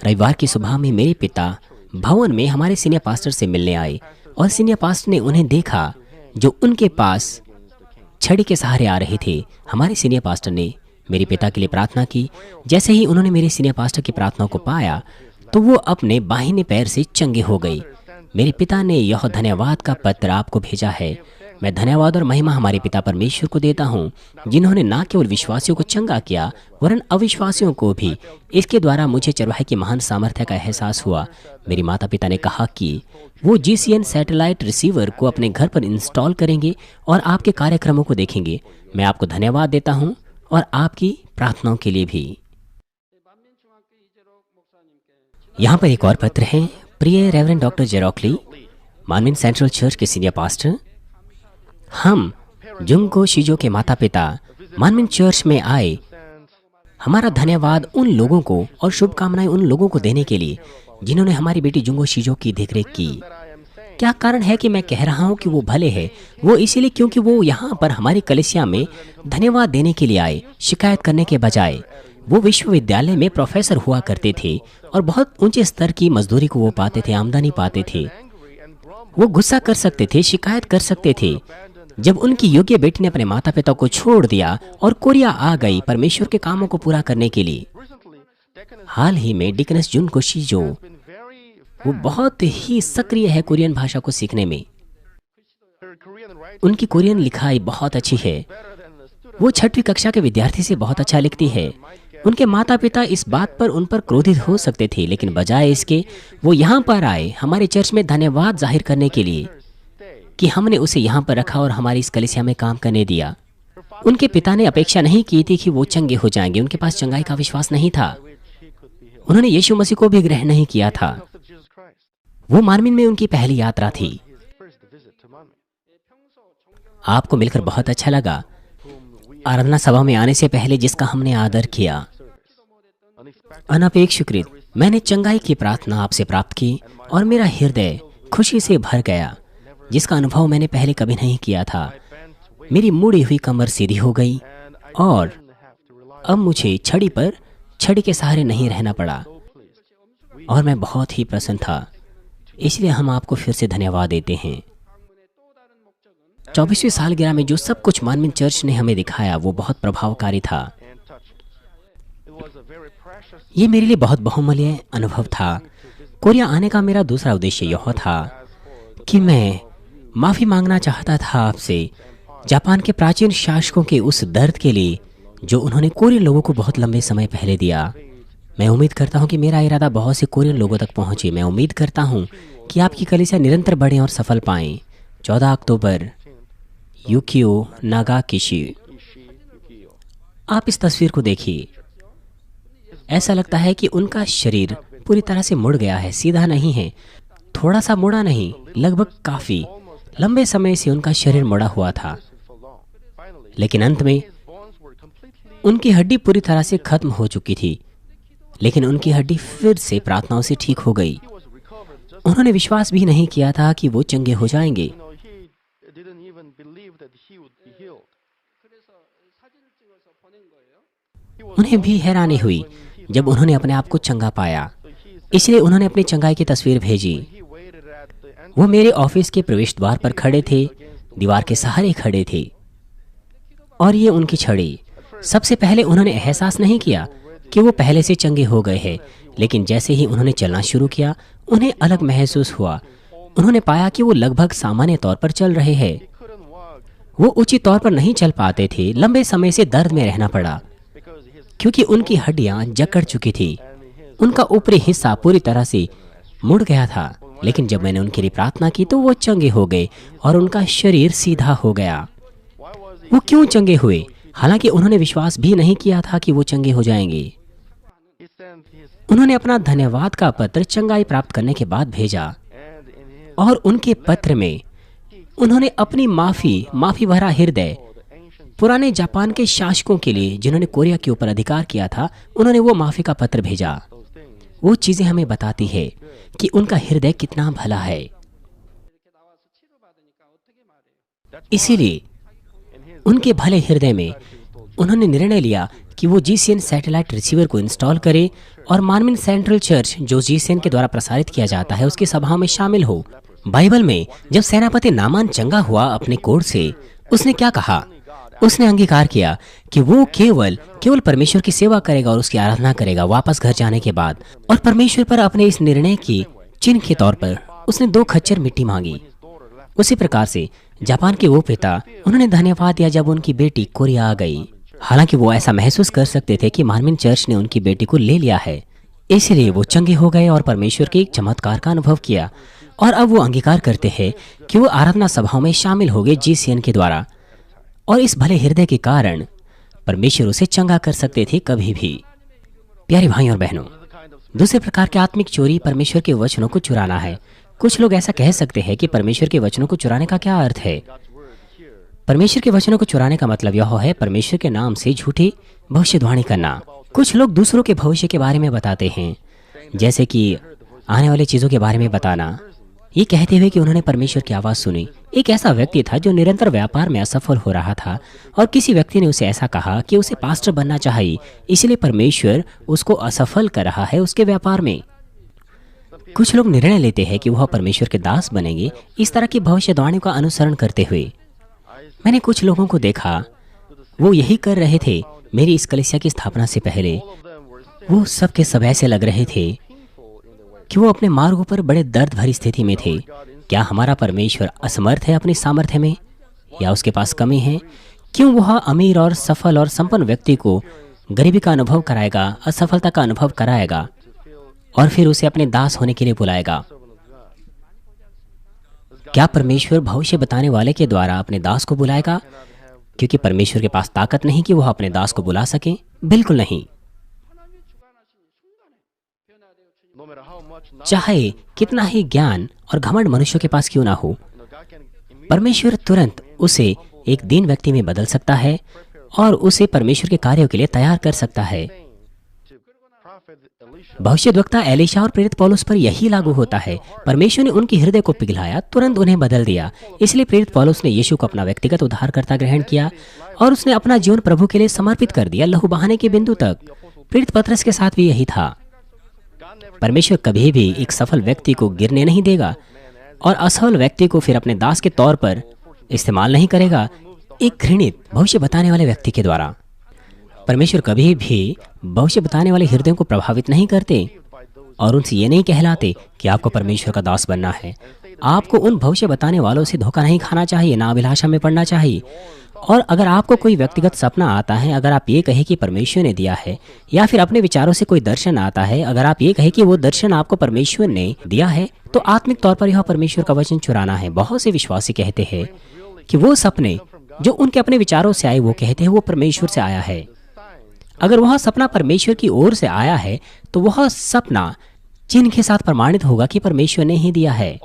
रविवार की सुबह में मेरे पिता भवन में हमारे सीनियर पास्टर से मिलने आए और सीनियर पास्टर ने उन्हें देखा जो उनके पास छड़ी के सहारे आ रहे थे। हमारे सीनियर पास्टर ने मेरे पिता के लिए प्रार्थना की। जैसे ही उन्होंने मेरे सीनियर पास्टर की प्रार्थना को पाया तो वो अपने बाहिने पैर से चंगे हो गई। मेरे पिता ने यह धन्यवाद का पत्र आपको भेजा है। मैं धन्यवाद और महिमा हमारे पिता परमेश्वर को देता हूँ, जिन्होंने न केवल विश्वासियों को चंगा किया वरन अविश्वासियों को भी। इसके द्वारा मुझे चरवाहे की महान सामर्थ्य का एहसास हुआ। मेरे माता पिता ने कहा कि वो GCN सैटेलाइट रिसीवर को अपने घर पर इंस्टॉल करेंगे और आपके कार्यक्रमों को देखेंगे। मैं आपको धन्यवाद देता हूँ और आपकी प्रार्थनाओं के लिए भी। यहाँ पर एक और पत्र है। प्रिय रेवरेंड डॉक्टर जेरोक्ली, मानविन सेंट्रल चर्च के सीनियर पास्टर, हम जुंको शिजो के माता पिता मानविन चर्च में आए। हमारा धन्यवाद उन लोगों को और शुभकामनाएं उन लोगों को देने के लिए जिन्होंने हमारी बेटी जुंको शिजो की देखरेख की। क्या कारण है कि मैं कह रहा हूँ कि वो भले है? वो इसीलिए क्योंकि वो यहाँ पर हमारी कलीसिया में धन्यवाद देने के लिए आए, शिकायत करने के बजाय। वो विश्वविद्यालय में प्रोफेसर हुआ करते थे और बहुत ऊंचे स्तर की मजदूरी को वो पाते थे, आमदनी पाते थे। वो गुस्सा कर सकते थे, शिकायत कर सकते थे। जब उनकी योग्य बेटी ने अपने माता पिता को छोड़ दिया और कोरिया आ गई परमेश्वर के कामों को पूरा करने के लिए। हाल ही में डिकनेस जुंको शिजो, वो बहुत ही सक्रिय है कोरियन भाषा को सीखने में। उनकी कोरियन लिखाई बहुत अच्छी है। वो 6वीं कक्षा के विद्यार्थी से बहुत अच्छा लिखती है। उनके माता पिता इस बात पर उन पर क्रोधित हो सकते थे, लेकिन बजाय इसके वो यहाँ पर आए हमारे चर्च में धन्यवाद जाहिर करने के लिए कि हमने उसे यहाँ पर रखा और हमारी इस कलीसिया में काम करने दिया। उनके पिता ने अपेक्षा नहीं की थी कि वो चंगे हो जाएंगे। उनके पास चंगाई का विश्वास नहीं था। उन्होंने यीशु मसीह को भी ग्रहण नहीं किया था। वो मानविन में उनकी पहली यात्रा थी। आपको मिलकर बहुत अच्छा लगा। आराधना सभा में आने से पहले जिसका हमने आदर किया, अनपेक्षिकृत मैंने चंगाई की प्रार्थना आपसे प्राप्त की और मेरा हृदय खुशी से भर गया, जिसका अनुभव मैंने पहले कभी नहीं किया था। मेरी मुड़ी हुई कमर सीधी हो गई और अब मुझे छड़ी के सहारे नहीं रहना पड़ा और मैं बहुत ही प्रसन्न था। इसलिए हम आपको फिर से धन्यवाद देते हैं। 24वीं सालगिरह में जो सब कुछ मानमिन चर्च ने हमें दिखाया वो बहुत प्रभावकारी था। ये मेरे लिए बहुत बहुमूल्य अनुभव था। कोरिया आने का मेरा दूसरा उद्देश्य यह था कि मैं माफ़ी मांगना चाहता था आपसे जापान के प्राचीन शासकों के उस दर्द के लिए जो उन्होंने कोरियन लोगों को बहुत लंबे समय पहले दिया। मैं उम्मीद करता हूं कि मेरा इरादा बहुत से कोरियन लोगों तक पहुंचे। मैं उम्मीद करता हूं कि आपकी कलीसिया निरंतर बढ़े और सफल पाएं। 14 अक्टूबर, युकियो नागाकिशी। आप इस तस्वीर को देखिए। ऐसा लगता है कि उनका शरीर पूरी तरह से मुड़ गया है, सीधा नहीं है, थोड़ा सा मुड़ा नहीं, लगभग काफी लंबे समय से उनका शरीर मुड़ा हुआ था। लेकिन अंत में उनकी हड्डी पूरी तरह से खत्म हो चुकी थी, लेकिन उनकी हड्डी फिर से प्रार्थनाओं से ठीक हो गई। उन्होंने विश्वास भी नहीं किया था कि वो चंगे हो जाएंगे। उन्हें भी हैरानी हुई जब उन्होंने अपने आप को चंगा पाया, इसलिए उन्होंने अपनी चंगाई की तस्वीर भेजी। वो मेरे ऑफिस के प्रवेश द्वार पर खड़े थे, दीवार के सहारे खड़े थे और ये उनकी छड़ी। सबसे पहले उन्होंने एहसास नहीं किया कि वो पहले से चंगे हो गए हैं, लेकिन जैसे ही उन्होंने चलना शुरू किया उन्हें अलग महसूस हुआ। उन्होंने पाया कि वो लगभग सामान्य तौर पर चल रहे हैं। वो उचित तौर पर नहीं चल पाते थे। लंबे समय से दर्द में रहना पड़ा क्योंकि उनकी हड्डियां जकड़ चुकी थी। उनका ऊपरी हिस्सा पूरी तरह से मुड़ गया था, लेकिन जब मैंने उनके लिए प्रार्थना की तो वो चंगे हो गए और उनका शरीर सीधा हो गया। वो क्यों चंगे हुए? हालांकि उन्होंने विश्वास भी नहीं किया था कि वो चंगे हो जाएंगे। उन्होंने अपना धन्यवाद का पत्र चंगाई प्राप्त करने के बाद भेजा और उनके पत्र में उन्होंने अपनी माफी भरा हृदय पुराने जापान के शासकों के लिए जिन्होंने कोरिया के ऊपर अधिकार किया था, उन्होंने वो माफी का पत्र भेजा। वो चीजें हमें बताती है कि उनका हृदय कितना भला है। इसीलिए उनके भले हृदय में उन्होंने निर्णय लिया कि वो GCN सैटेलाइट रिसीवर को इंस्टॉल करे और मानमिन सेंट्रल चर्च जो GCN के द्वारा प्रसारित किया जाता है उसकी सभाओं में शामिल हो। बाइबल में जब सेनापति नामान चंगा हुआ अपने कोढ़ से, उसने क्या कहा? उसने अंगीकार किया कि वो केवल परमेश्वर की सेवा करेगा और उसकी आराधना करेगा वापस घर जाने के बाद। और परमेश्वर पर अपने इस निर्णय की चिन्ह के तौर पर उसने 2 खच्चर मिट्टी मांगी। उसी प्रकार से जापान के वो पिता, उन्होंने धन्यवाद दिया जब उनकी बेटी कोरिया आ गई। हालांकि वो ऐसा महसूस कर सकते थे कि मानमिन चर्च ने उनकी बेटी को ले लिया है, इसलिए वो चंगे हो गए और परमेश्वर के एक चमत्कार का अनुभव किया। और अब वो अंगीकार करते हैं कि वो आराधना सभाओं में शामिल हो गए GCN के द्वारा, और इस भले हृदय के कारण परमेश्वर उसे चंगा कर सकते थे कभी भी। प्यारे भाइयों और बहनों, दूसरे प्रकार की आत्मिक चोरी परमेश्वर के वचनों को चुराना है। कुछ लोग ऐसा कह सकते हैं कि परमेश्वर के वचनों को चुराने का क्या अर्थ है? परमेश्वर के वचनों को चुराने का मतलब यह है परमेश्वर के नाम से झूठी भविष्यवाणी करना। कुछ लोग दूसरों के भविष्य के बारे में बताते हैं, जैसे कि आने वाली चीजों के बारे में बताना, ये कहते हुए कि उन्होंने परमेश्वर की आवाज सुनी। एक ऐसा व्यक्ति था जो निरंतर व्यापार में असफल हो रहा था और किसी व्यक्ति ने उसे ऐसा कहा कि उसे पास्टर बनना चाहिए, इसलिए परमेश्वर उसको असफल कर रहा है उसके व्यापार में। कुछ लोग निर्णय लेते हैं कि वह परमेश्वर के दास बनेंगे इस तरह की भविष्यवाणी का अनुसरण करते हुए। मैंने कुछ लोगों को देखा, वो यही कर रहे थे। मेरी इस कलीसिया की स्थापना से पहले वो सब के सब ऐसे लग रहे थे कि वो अपने मार्गों पर बड़े दर्द भरी स्थिति में थे। क्या हमारा परमेश्वर असमर्थ है अपनी सामर्थ्य में, या उसके पास कमी है? क्यों वह अमीर और सफल और संपन्न व्यक्ति को गरीबी का अनुभव कराएगा, असफलता का अनुभव कराएगा और फिर उसे अपने दास होने के लिए बुलाएगा? क्या परमेश्वर भविष्य बताने वाले के द्वारा अपने दास को बुलाएगा क्योंकि परमेश्वर के पास ताकत नहीं कि वह अपने दास को बुला सके? बिल्कुल नहीं। चाहे कितना ही ज्ञान और घमंड मनुष्यों के पास क्यों ना हो, परमेश्वर तुरंत उसे एक दीन व्यक्ति में बदल सकता है और उसे परमेश्वर के कार्यों के लिए तैयार कर सकता है। भविष्यद्वक्ता एलीशा और प्रेरित पौलुस पर यही लागू होता है। परमेश्वर ने उनके हृदय को पिघलाया, तुरंत उन्हें बदल दिया। इसलिए प्रेरित पौलुस ने यीशु को अपना व्यक्तिगत उद्धारकर्ता ग्रहण किया और उसने अपना जीवन प्रभु के लिए समर्पित कर दिया, लहू बहाने के बिंदु तक। प्रेरित पतरस के साथ भी यही था। परमेश्वर कभी भी एक सफल व्यक्ति को गिरने नहीं देगा और असफल व्यक्ति को फिर अपने दास के तौर पर इस्तेमाल नहीं करेगा एक घृणित भविष्य बताने वाले व्यक्ति के द्वारा। परमेश्वर कभी भी भविष्य बताने वाले हृदयों को प्रभावित नहीं करते और उनसे ये नहीं कहलाते कि आपको परमेश्वर का दास बनना है। आपको उन भविष्य बताने वालों से धोखा नहीं खाना चाहिए, ना अभिलाषा में पड़ना चाहिए। और अगर आपको कोई व्यक्तिगत सपना आता है, अगर आप ये कहें कि परमेश्वर ने दिया है, या फिर अपने विचारों से कोई दर्शन आता है, अगर आप ये कहें कि वो दर्शन आपको परमेश्वर ने दिया है, तो आत्मिक तौर पर यह परमेश्वर का वचन चुराना है। बहुत से विश्वासी कहते हैं कि वो सपने जो उनके अपने विचारों से आए, वो कहते हैं वो परमेश्वर से आया है। अगर वह सपना परमेश्वर की ओर से आया है तो वह सपना चिन्ह के साथ प्रमाणित होगा कि परमेश्वर ने ही दिया है।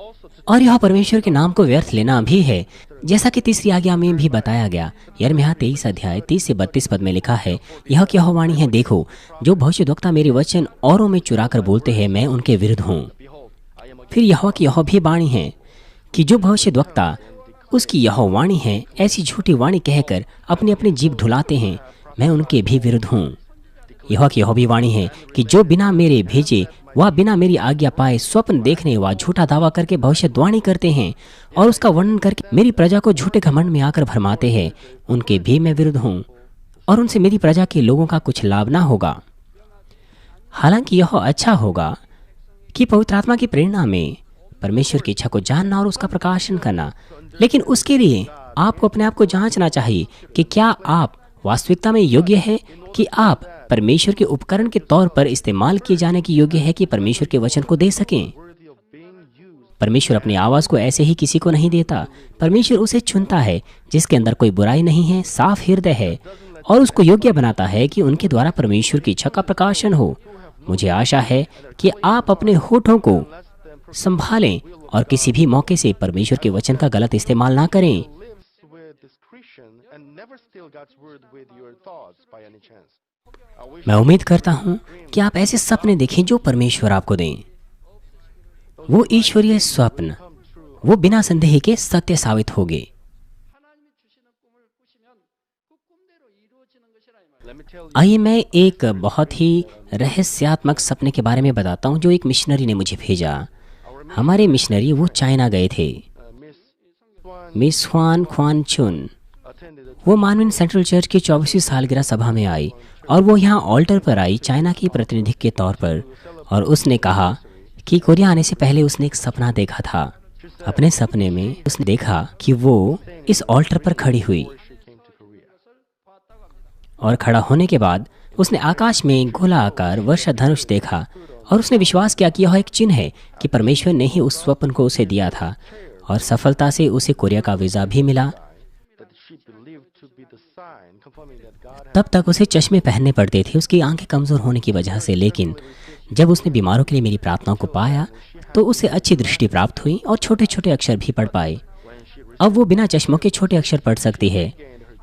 और यह परमेश्वर के नाम को व्यर्थ लेना भी है, जैसा कि तीसरी आज्ञा में भी बताया गया। यिर्मयाह 23 अध्याय 30 से 32 पद में लिखा है, यह क्या वाणी है, देखो जो भविष्यद्वक्ता मेरे वचन औरों में चुरा कर बोलते हैं, मैं उनके विरुद्ध हूँ। फिर यह की यह भी वाणी है कि जो भविष्यद्वक्ता उसकी यह वाणी है ऐसी झूठी वाणी कहकर अपनी अपनी जीभ ढुलाते हैं, मैं उनके भी विरुद्ध हूँ। यह भी वाणी है कि जो बिना मेरे भेजे वह बिना मेरी आज्ञा पाए स्वप्न देखने व झूठा दावा करके भविष्यवाणी करते हैं और उसका वर्णन करके मेरी प्रजा को झूठे घमंड में आकर भरमाते हैं, उनके भी मैं विरुद्ध हूँ और उनसे मेरी प्रजा के लोगों का कुछ लाभ ना होगा। हालांकि यह अच्छा होगा कि पवित्र आत्मा की प्रेरणा में परमेश्वर की इच्छा को जानना और उसका प्रकाशन करना, लेकिन उसके लिए आपको अपने आप को जांचना चाहिए कि क्या आप वास्तविकता में योग्य है कि आप परमेश्वर के उपकरण के तौर पर इस्तेमाल किए जाने की योग्य है कि परमेश्वर के वचन को दे सकें। परमेश्वर अपनी आवाज को ऐसे ही किसी को नहीं देता। परमेश्वर उसे चुनता है जिसके अंदर कोई बुराई नहीं है, साफ हृदय है, और उसको योग्य बनाता है कि उनके द्वारा परमेश्वर की इच्छा का प्रकाशन हो। मुझे आशा है कि आप अपने होठों को संभालें और किसी भी मौके से परमेश्वर के वचन का गलत इस्तेमाल ना करें। मैं उम्मीद करता हूं कि आप ऐसे सपने देखें जो परमेश्वर आपको दें। वो ईश्वरीय स्वप्न वो बिना संदेह के सत्य साबित होंगे। आइए मैं एक बहुत ही रहस्यात्मक सपने के बारे में बताता हूं जो एक मिशनरी ने मुझे भेजा। हमारे मिशनरी वो चाइना गए थे। मिस हुआन ख्वान चुन वो मानविन सेंट्रल चर्च की 24वीं सालगिरह सभा में आई और वो यहाँ ऑल्टर पर आई चाइना की प्रतिनिधि के तौर पर, और उसने कहा कि कोरिया आने से पहले उसने एक सपना देखा था। अपने सपने में उसने देखा कि वो इस ऑल्टर पर खड़ी हुई और खड़ा होने के बाद उसने आकाश में गोलाकार वर्षा धनुष देखा और उसने विश्वास किया कि यह एक चिन्ह है कि परमेश्वर ने ही उस स्वप्न को उसे दिया था, और सफलता से उसे कोरिया का वीजा भी मिला। तब तक उसे चश्मे पहनने पड़ते थे उसकी आंखें कमजोर होने की वजह से, लेकिन जब उसने बीमारों के लिए मेरी प्रार्थनाओं को पाया तो उसे अच्छी दृष्टि प्राप्त हुई और छोटे छोटे अक्षर भी पढ़ पाए। अब वो बिना चश्मों के छोटे अक्षर पढ़ सकती है।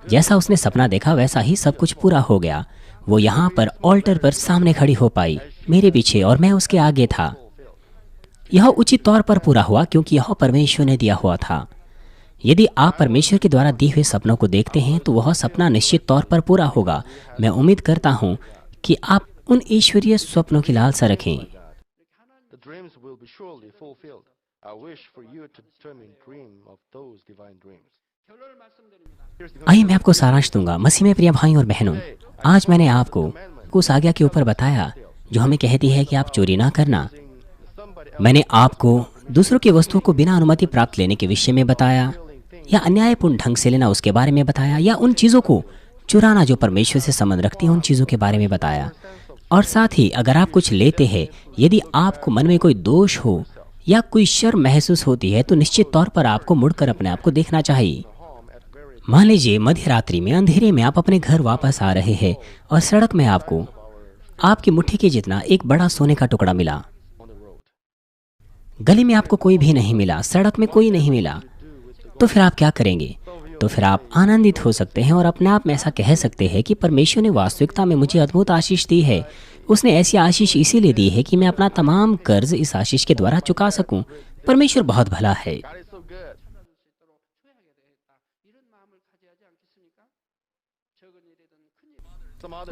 जैसा उसने सपना देखा वैसा ही सब कुछ पूरा हो गया। वो यहाँ पर ऑल्टर पर सामने खड़ी हो पाई, मेरे पीछे, और मैं उसके आगे था। यह उचित तौर पर पूरा हुआ क्योंकि यह परमेश्वर ने दिया हुआ था। यदि आप परमेश्वर के द्वारा दिए हुए सपनों को देखते हैं तो वह सपना निश्चित तौर पर पूरा होगा। मैं उम्मीद करता हूँ कि आप उन ईश्वरीय स्वप्नों की लालसा रखें। आइए मैं आपको सारांश दूंगा। मसीह में प्रिय भाइयों और बहनों, आज मैंने आपको उस आज्ञा के ऊपर बताया जो हमें कहती है कि आप चोरी ना करना। मैंने आपको दूसरों की वस्तुओं को बिना अनुमति प्राप्त लेने के विषय में बताया, या अन्यायपूर्ण ढंग से लेना उसके बारे में बताया, या उन चीज़ों को चुराना जो परमेश्वर से संबंध रखती हैं उन चीज़ों के बारे में बताया। और साथ ही अगर आप कुछ लेते हैं, यदि आपको मन में कोई दोष हो या कोई शर्म महसूस होती है तो निश्चित तौर पर आपको मुड़कर अपने आप को देखना चाहिए। मान लीजिए मध्य रात्रि में अंधेरे में आप अपने घर वापस आ रहे हैं और सड़क में आपको आपकी मुट्ठी के जितना एक बड़ा सोने का टुकड़ा मिला। गली में आपको कोई भी नहीं मिला, सड़क में कोई नहीं मिला, तो फिर आप क्या करेंगे? तो फिर आप आनंदित हो सकते हैं और अपने आप में ऐसा कह सकते हैं कि परमेश्वर ने वास्तविकता में मुझे अद्भुत आशीष दी है। उसने ऐसी आशीष इसीलिए दी है कि मैं अपना तमाम कर्ज इस आशीष के द्वारा चुका सकूं। परमेश्वर बहुत भला है।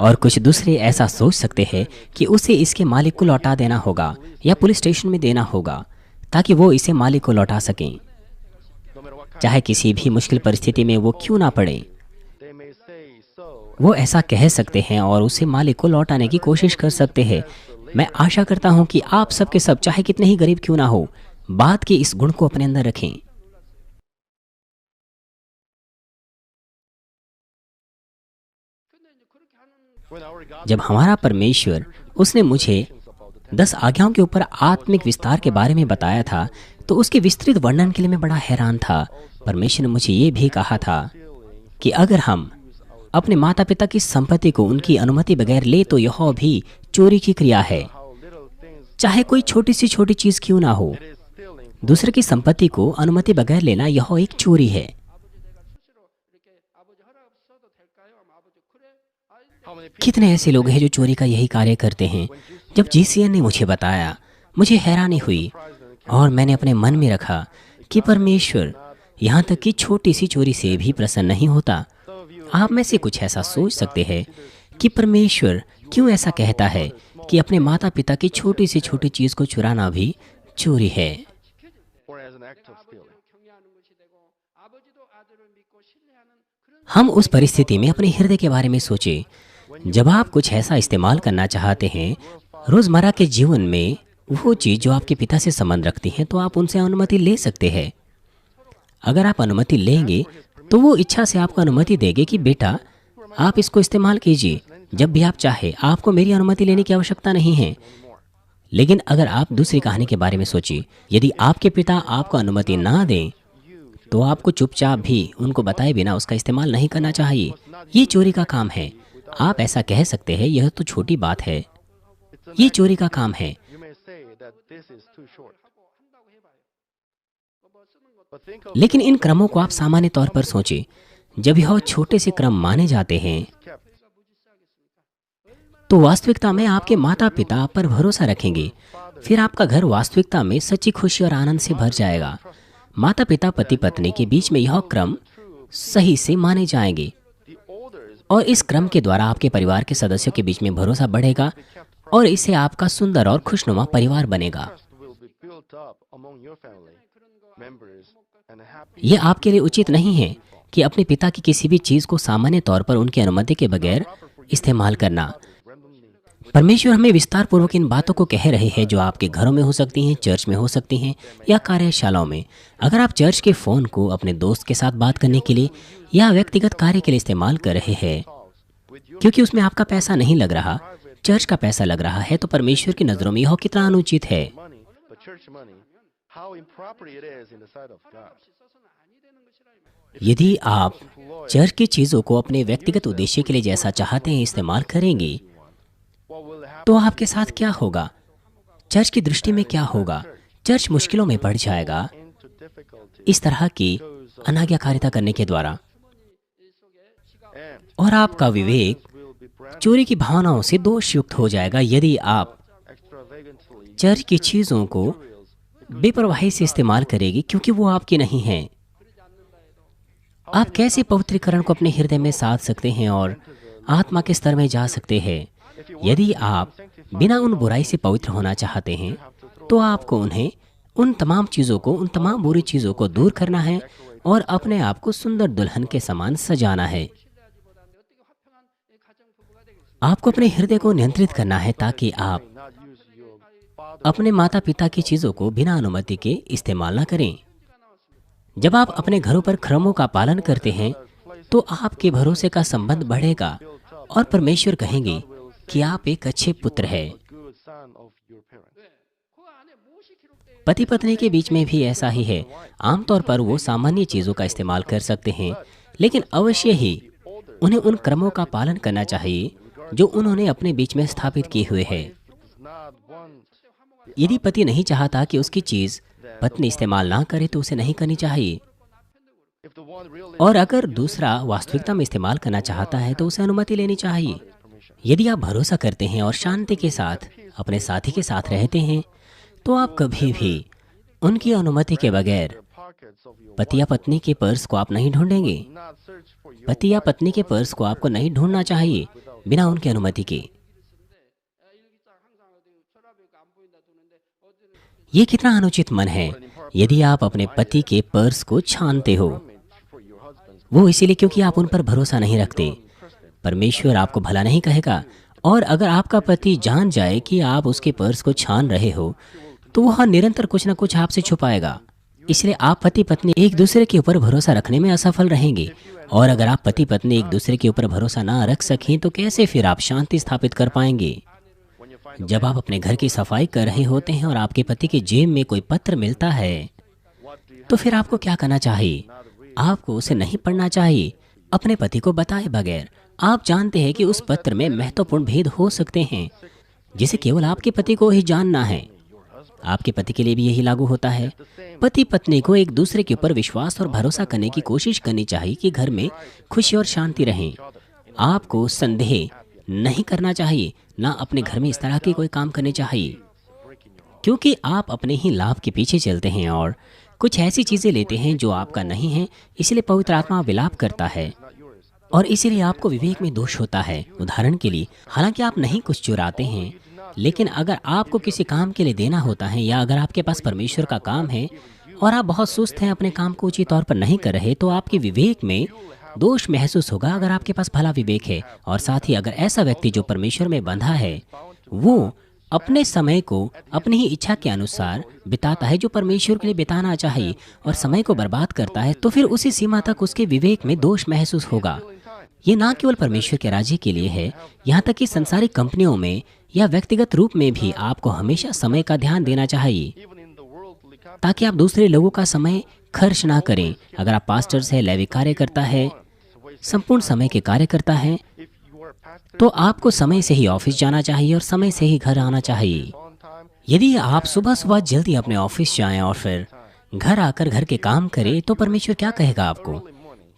और कुछ दूसरे ऐसा सोच सकते हैं कि उसे इसके मालिक को लौटा देना होगा या पुलिस स्टेशन में देना होगा ताकि वो इसे मालिक को लौटा सकें, चाहे किसी भी मुश्किल परिस्थिति में वो क्यों ना पड़े। वो ऐसा कह सकते हैं और उसे मालिक को लौटाने की कोशिश कर सकते हैं। मैं आशा करता हूं कि आप सब के सब, चाहे कितने ही गरीब क्यों ना हो, बात के इस गुण को अपने अंदर रखें। जब हमारा परमेश्वर, उसने मुझे 10 आज्ञाओं के ऊपर आत्मिक विस्तार के बारे में बताया था, तो उसके विस्तृत वर्णन के लिए मैं बड़ा हैरान था। परमेश्वर ने मुझे ये भी कहा था कि अगर हम अपने माता पिता की संपत्ति को उनकी अनुमति बगैर ले तो यह भी चोरी की क्रिया है, चाहे कोई छोटी सी छोटी चीज क्यों ना हो। दूसरे की संपत्ति को अनुमति बगैर लेना यह एक चोरी है। कितने ऐसे लोग हैं जो चोरी का यही कार्य करते हैं। जब जीसीएन ने मुझे बताया, मुझे हैरानी हुई और मैंने अपने मन में रखा कि परमेश्वर यहाँ तक कि छोटी सी चोरी से भी प्रसन्न नहीं होता। आप में से कुछ ऐसा सोच सकते हैं कि परमेश्वर क्यों ऐसा कहता है कि अपने माता पिता की छोटी से छोटी चीज को चुराना भी चोरी है। हम उस परिस्थिति में अपने हृदय के बारे में सोचें जब आप कुछ ऐसा इस्तेमाल करना चाहते हैं रोजमर्रा के जीवन में, वो चीज जो आपके पिता से संबंध रखती है, तो आप उनसे अनुमति ले सकते हैं। अगर आप अनुमति लेंगे तो वो इच्छा से आपको अनुमति देंगे कि बेटा आप इसको इस्तेमाल कीजिए जब भी आप चाहे, आपको मेरी अनुमति लेने की आवश्यकता नहीं है। लेकिन अगर आप दूसरी कहानी के बारे में सोचिए, यदि आपके पिता आपको अनुमति ना दें तो आपको चुपचाप भी उनको बताए बिना उसका इस्तेमाल नहीं करना चाहिए। ये चोरी का काम है। आप ऐसा कह सकते हैं यह तो छोटी बात है, ये चोरी का काम है। लेकिन इन क्रमों को आप सामान्य तौर पर सोचें। जब यह छोटे से क्रम माने जाते हैं तो वास्तविकता में आपके माता पिता आप पर भरोसा रखेंगे। फिर आपका घर वास्तविकता में सच्ची खुशी और आनंद से भर जाएगा। माता पिता पति पत्नी के बीच में यह क्रम सही से माने जाएंगे और इस क्रम के द्वारा आपके परिवार के सदस्यों के बीच में भरोसा बढ़ेगा और इससे आपका सुंदर और खुशनुमा परिवार बनेगा। यह आपके लिए उचित नहीं है कि अपने पिता की किसी भी चीज को सामान्य तौर पर उनकी अनुमति के बगैर इस्तेमाल करना। परमेश्वर हमें विस्तार पूर्वक इन बातों को कह रहे हैं जो आपके घरों में हो सकती हैं, चर्च में हो सकती हैं या कार्यशालाओं में। अगर आप चर्च के फोन को अपने दोस्त के साथ बात करने के लिए या व्यक्तिगत कार्य के लिए इस्तेमाल कर रहे हैं क्योंकि उसमें आपका पैसा नहीं लग रहा, चर्च का पैसा लग रहा है, तो परमेश्वर की नजरों में यह कितना अनुचित है। यदि आप चर्च की चीजों को अपने व्यक्तिगत उद्देश्य के लिए जैसा चाहते हैं इस्तेमाल करेंगे तो आपके साथ क्या होगा? चर्च की दृष्टि में क्या होगा? चर्च मुश्किलों में पड़ जाएगा इस तरह की अनाज्ञाकारिता करने के द्वारा, और आपका विवेक चोरी की भावनाओं से दोषयुक्त हो जाएगा यदि आप चर्च की चीजों को बेपरवाही से इस्तेमाल करेंगे क्योंकि वो आपकी नहीं है। आप कैसे पवित्रीकरण को अपने हृदय में साध सकते हैं और आत्मा के स्तर में जा सकते हैं? यदि आप बिना उन बुराई से पवित्र होना चाहते हैं तो आपको उन तमाम चीज़ों को, उन तमाम बुरी चीज़ों को दूर करना है और अपने आप को सुंदर दुल्हन के समान सजाना है। आपको अपने हृदय को नियंत्रित करना है ताकि आप अपने माता पिता की चीज़ों को बिना अनुमति के इस्तेमाल न करें। जब आप अपने घरों पर क्रमों का पालन करते हैं तो आपके भरोसे का संबंध बढ़ेगा और परमेश्वर कहेंगे कि आप एक अच्छे पुत्र हैं। पति पत्नी के बीच में भी ऐसा ही है। आमतौर पर वो सामान्य चीजों का इस्तेमाल कर सकते हैं, लेकिन अवश्य ही उन्हें उन क्रमों का पालन करना चाहिए जो उन्होंने अपने बीच में स्थापित किए हुए हैं। यदि पति नहीं चाहता कि उसकी चीज पत्नी इस्तेमाल ना करे तो उसे नहीं करनी चाहिए। और अगर दूसरा वास्तविकता में इस्तेमाल करना चाहता है तो उसे अनुमति लेनी चाहिए। यदि आप भरोसा करते हैं और शांति के साथ अपने साथी के साथ रहते हैं तो आप कभी भी उनकी अनुमति के बगैर पति या पत्नी के पर्स को आप नहीं ढूंढेंगे। पति या पत्नी के पर्स को आपको नहीं ढूंढना चाहिए बिना उनकी अनुमति के। ये कितना अनुचित मन है यदि आप अपने पति के पर्स को छानते हो। वो इसीलिए क्योंकि आप उन पर भरोसा नहीं रखते। परमेश्वर आपको भला नहीं कहेगा। और अगर आपका पति जान जाए कि आप उसके पर्स को छान रहे हो तो वह निरंतर कुछ न कुछ आपसे छुपाएगा। इसलिए आप पति पत्नी एक दूसरे के ऊपर भरोसा रखने में असफल रहेंगे। और अगर आप पति पत्नी एक दूसरे के ऊपर भरोसा ना रख सकें तो कैसे फिर आप शांति स्थापित कर पाएंगे। जब आप अपने घर की सफाई कर रहे होते हैं और आपके पति के जेब में कोई पत्र मिलता है तो फिर आपको क्या करना चाहिए? आपको उसे नहीं पढ़ना चाहिए अपने पति को बताए बगैर। आप जानते हैं कि उस पत्र में महत्वपूर्ण भेद हो सकते हैं जिसे केवल आपके पति को ही जानना है। आपके पति के लिए भी यही लागू होता है। पति पत्नी को एक दूसरे के ऊपर विश्वास और भरोसा करने की कोशिश करनी चाहिए कि घर में खुशी और शांति रहे। आपको संदेह नहीं करना चाहिए, ना अपने घर में इस तरह के कोई काम करने चाहिए, क्योंकि आप अपने ही लाभ के पीछे चलते हैं और कुछ ऐसी चीजें लेते हैं जो आपका नहीं है। इसलिए पवित्र आत्मा विलाप करता है और इसीलिए आपको विवेक में दोष होता है। उदाहरण के लिए, हालांकि आप नहीं कुछ चुराते हैं, लेकिन अगर आपको किसी काम के लिए देना होता है या अगर आपके पास परमेश्वर का काम है और आप बहुत सुस्त हैं, अपने काम को उचित तौर पर नहीं कर रहे, तो आपके विवेक में दोष महसूस होगा। अगर आपके पास भला विवेक है और साथ ही अगर ऐसा व्यक्ति जो परमेश्वर में बंधा है वो अपने समय को अपनी ही इच्छा के अनुसार बिताता है जो परमेश्वर के लिए बिताना चाहिए और समय को बर्बाद करता है, तो फिर उसी सीमा तक उसके विवेक में दोष महसूस होगा। ये ना केवल परमेश्वर के राज्य के लिए है, यहाँ तक कि संसारिक कंपनियों में या व्यक्तिगत रूप में भी आपको हमेशा समय का ध्यान देना चाहिए ताकि आप दूसरे लोगों का समय खर्च ना करें। अगर आप पास्टर्स है, लेवी कार्य करता है, संपूर्ण समय के कार्य करता है, तो आपको समय से ही ऑफिस जाना चाहिए और समय से ही घर आना चाहिए। यदि आप सुबह सुबह जल्दी अपने ऑफिस जाएं और फिर घर आकर घर के काम करें तो परमेश्वर क्या कहेगा आपको?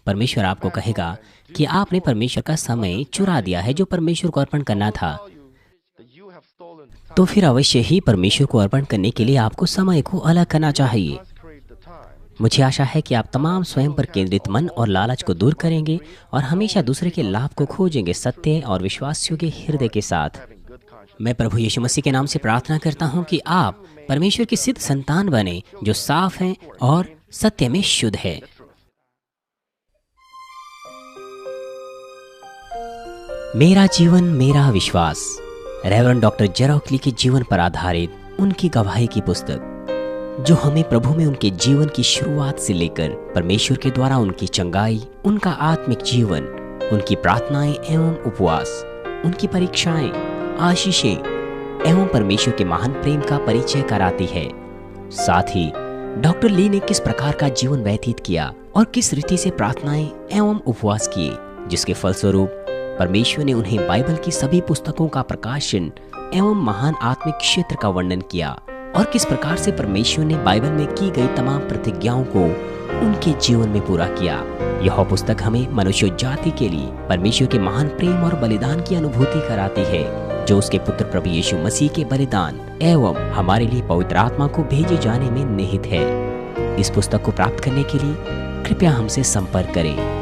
परमेश्वर आपको कहेगा कि आपने परमेश्वर का समय चुरा दिया है जो परमेश्वर को अर्पण करना था। तो फिर अवश्य ही परमेश्वर को अर्पण करने के लिए आपको समय को अलग करना चाहिए। मुझे आशा है कि आप तमाम स्वयं पर केंद्रित मन और लालच को दूर करेंगे और हमेशा दूसरे के लाभ को खोजेंगे सत्य और विश्वासियों के हृदय के साथ। मैं प्रभु यीशु मसीह के नाम से प्रार्थना करता हूं कि आप परमेश्वर की सिद्ध संतान बने जो साफ हैं और सत्य में शुद्ध है। मेरा जीवन मेरा विश्वास, रेवरेंड डॉक्टर जेरोक्ली के जीवन पर आधारित उनकी गवाही की पुस्तक, जो हमें प्रभु में उनके जीवन की शुरुआत से लेकर परमेश्वर के द्वारा उनकी चंगाई, उनका आत्मिक जीवन, उनकी प्रार्थनाएं एवं उपवास, उनकी परीक्षाएं, आशीषें एवं परमेश्वर के महान प्रेम का परिचय कराती है। साथ ही डॉक्टर ली ने किस प्रकार का जीवन व्यतीत किया और किस रीति से प्रार्थनाएं एवं उपवास किए, जिसके फलस्वरूप परमेश्वर ने उन्हें बाइबल की सभी पुस्तकों का प्रकाशन एवं महान आत्मिक क्षेत्र का वर्णन किया और किस प्रकार से परमेश्वर ने बाइबल में की गई तमाम प्रतिज्ञाओं को उनके जीवन में पूरा किया। यह पुस्तक हमें मनुष्य जाति के लिए परमेश्वर के महान प्रेम और बलिदान की अनुभूति कराती है, जो उसके पुत्र प्रभु यीशु मसीह के बलिदान एवं हमारे लिए पवित्र आत्मा को भेजे जाने में निहित है। इस पुस्तक को प्राप्त करने के लिए कृपया हमसे संपर्क करें।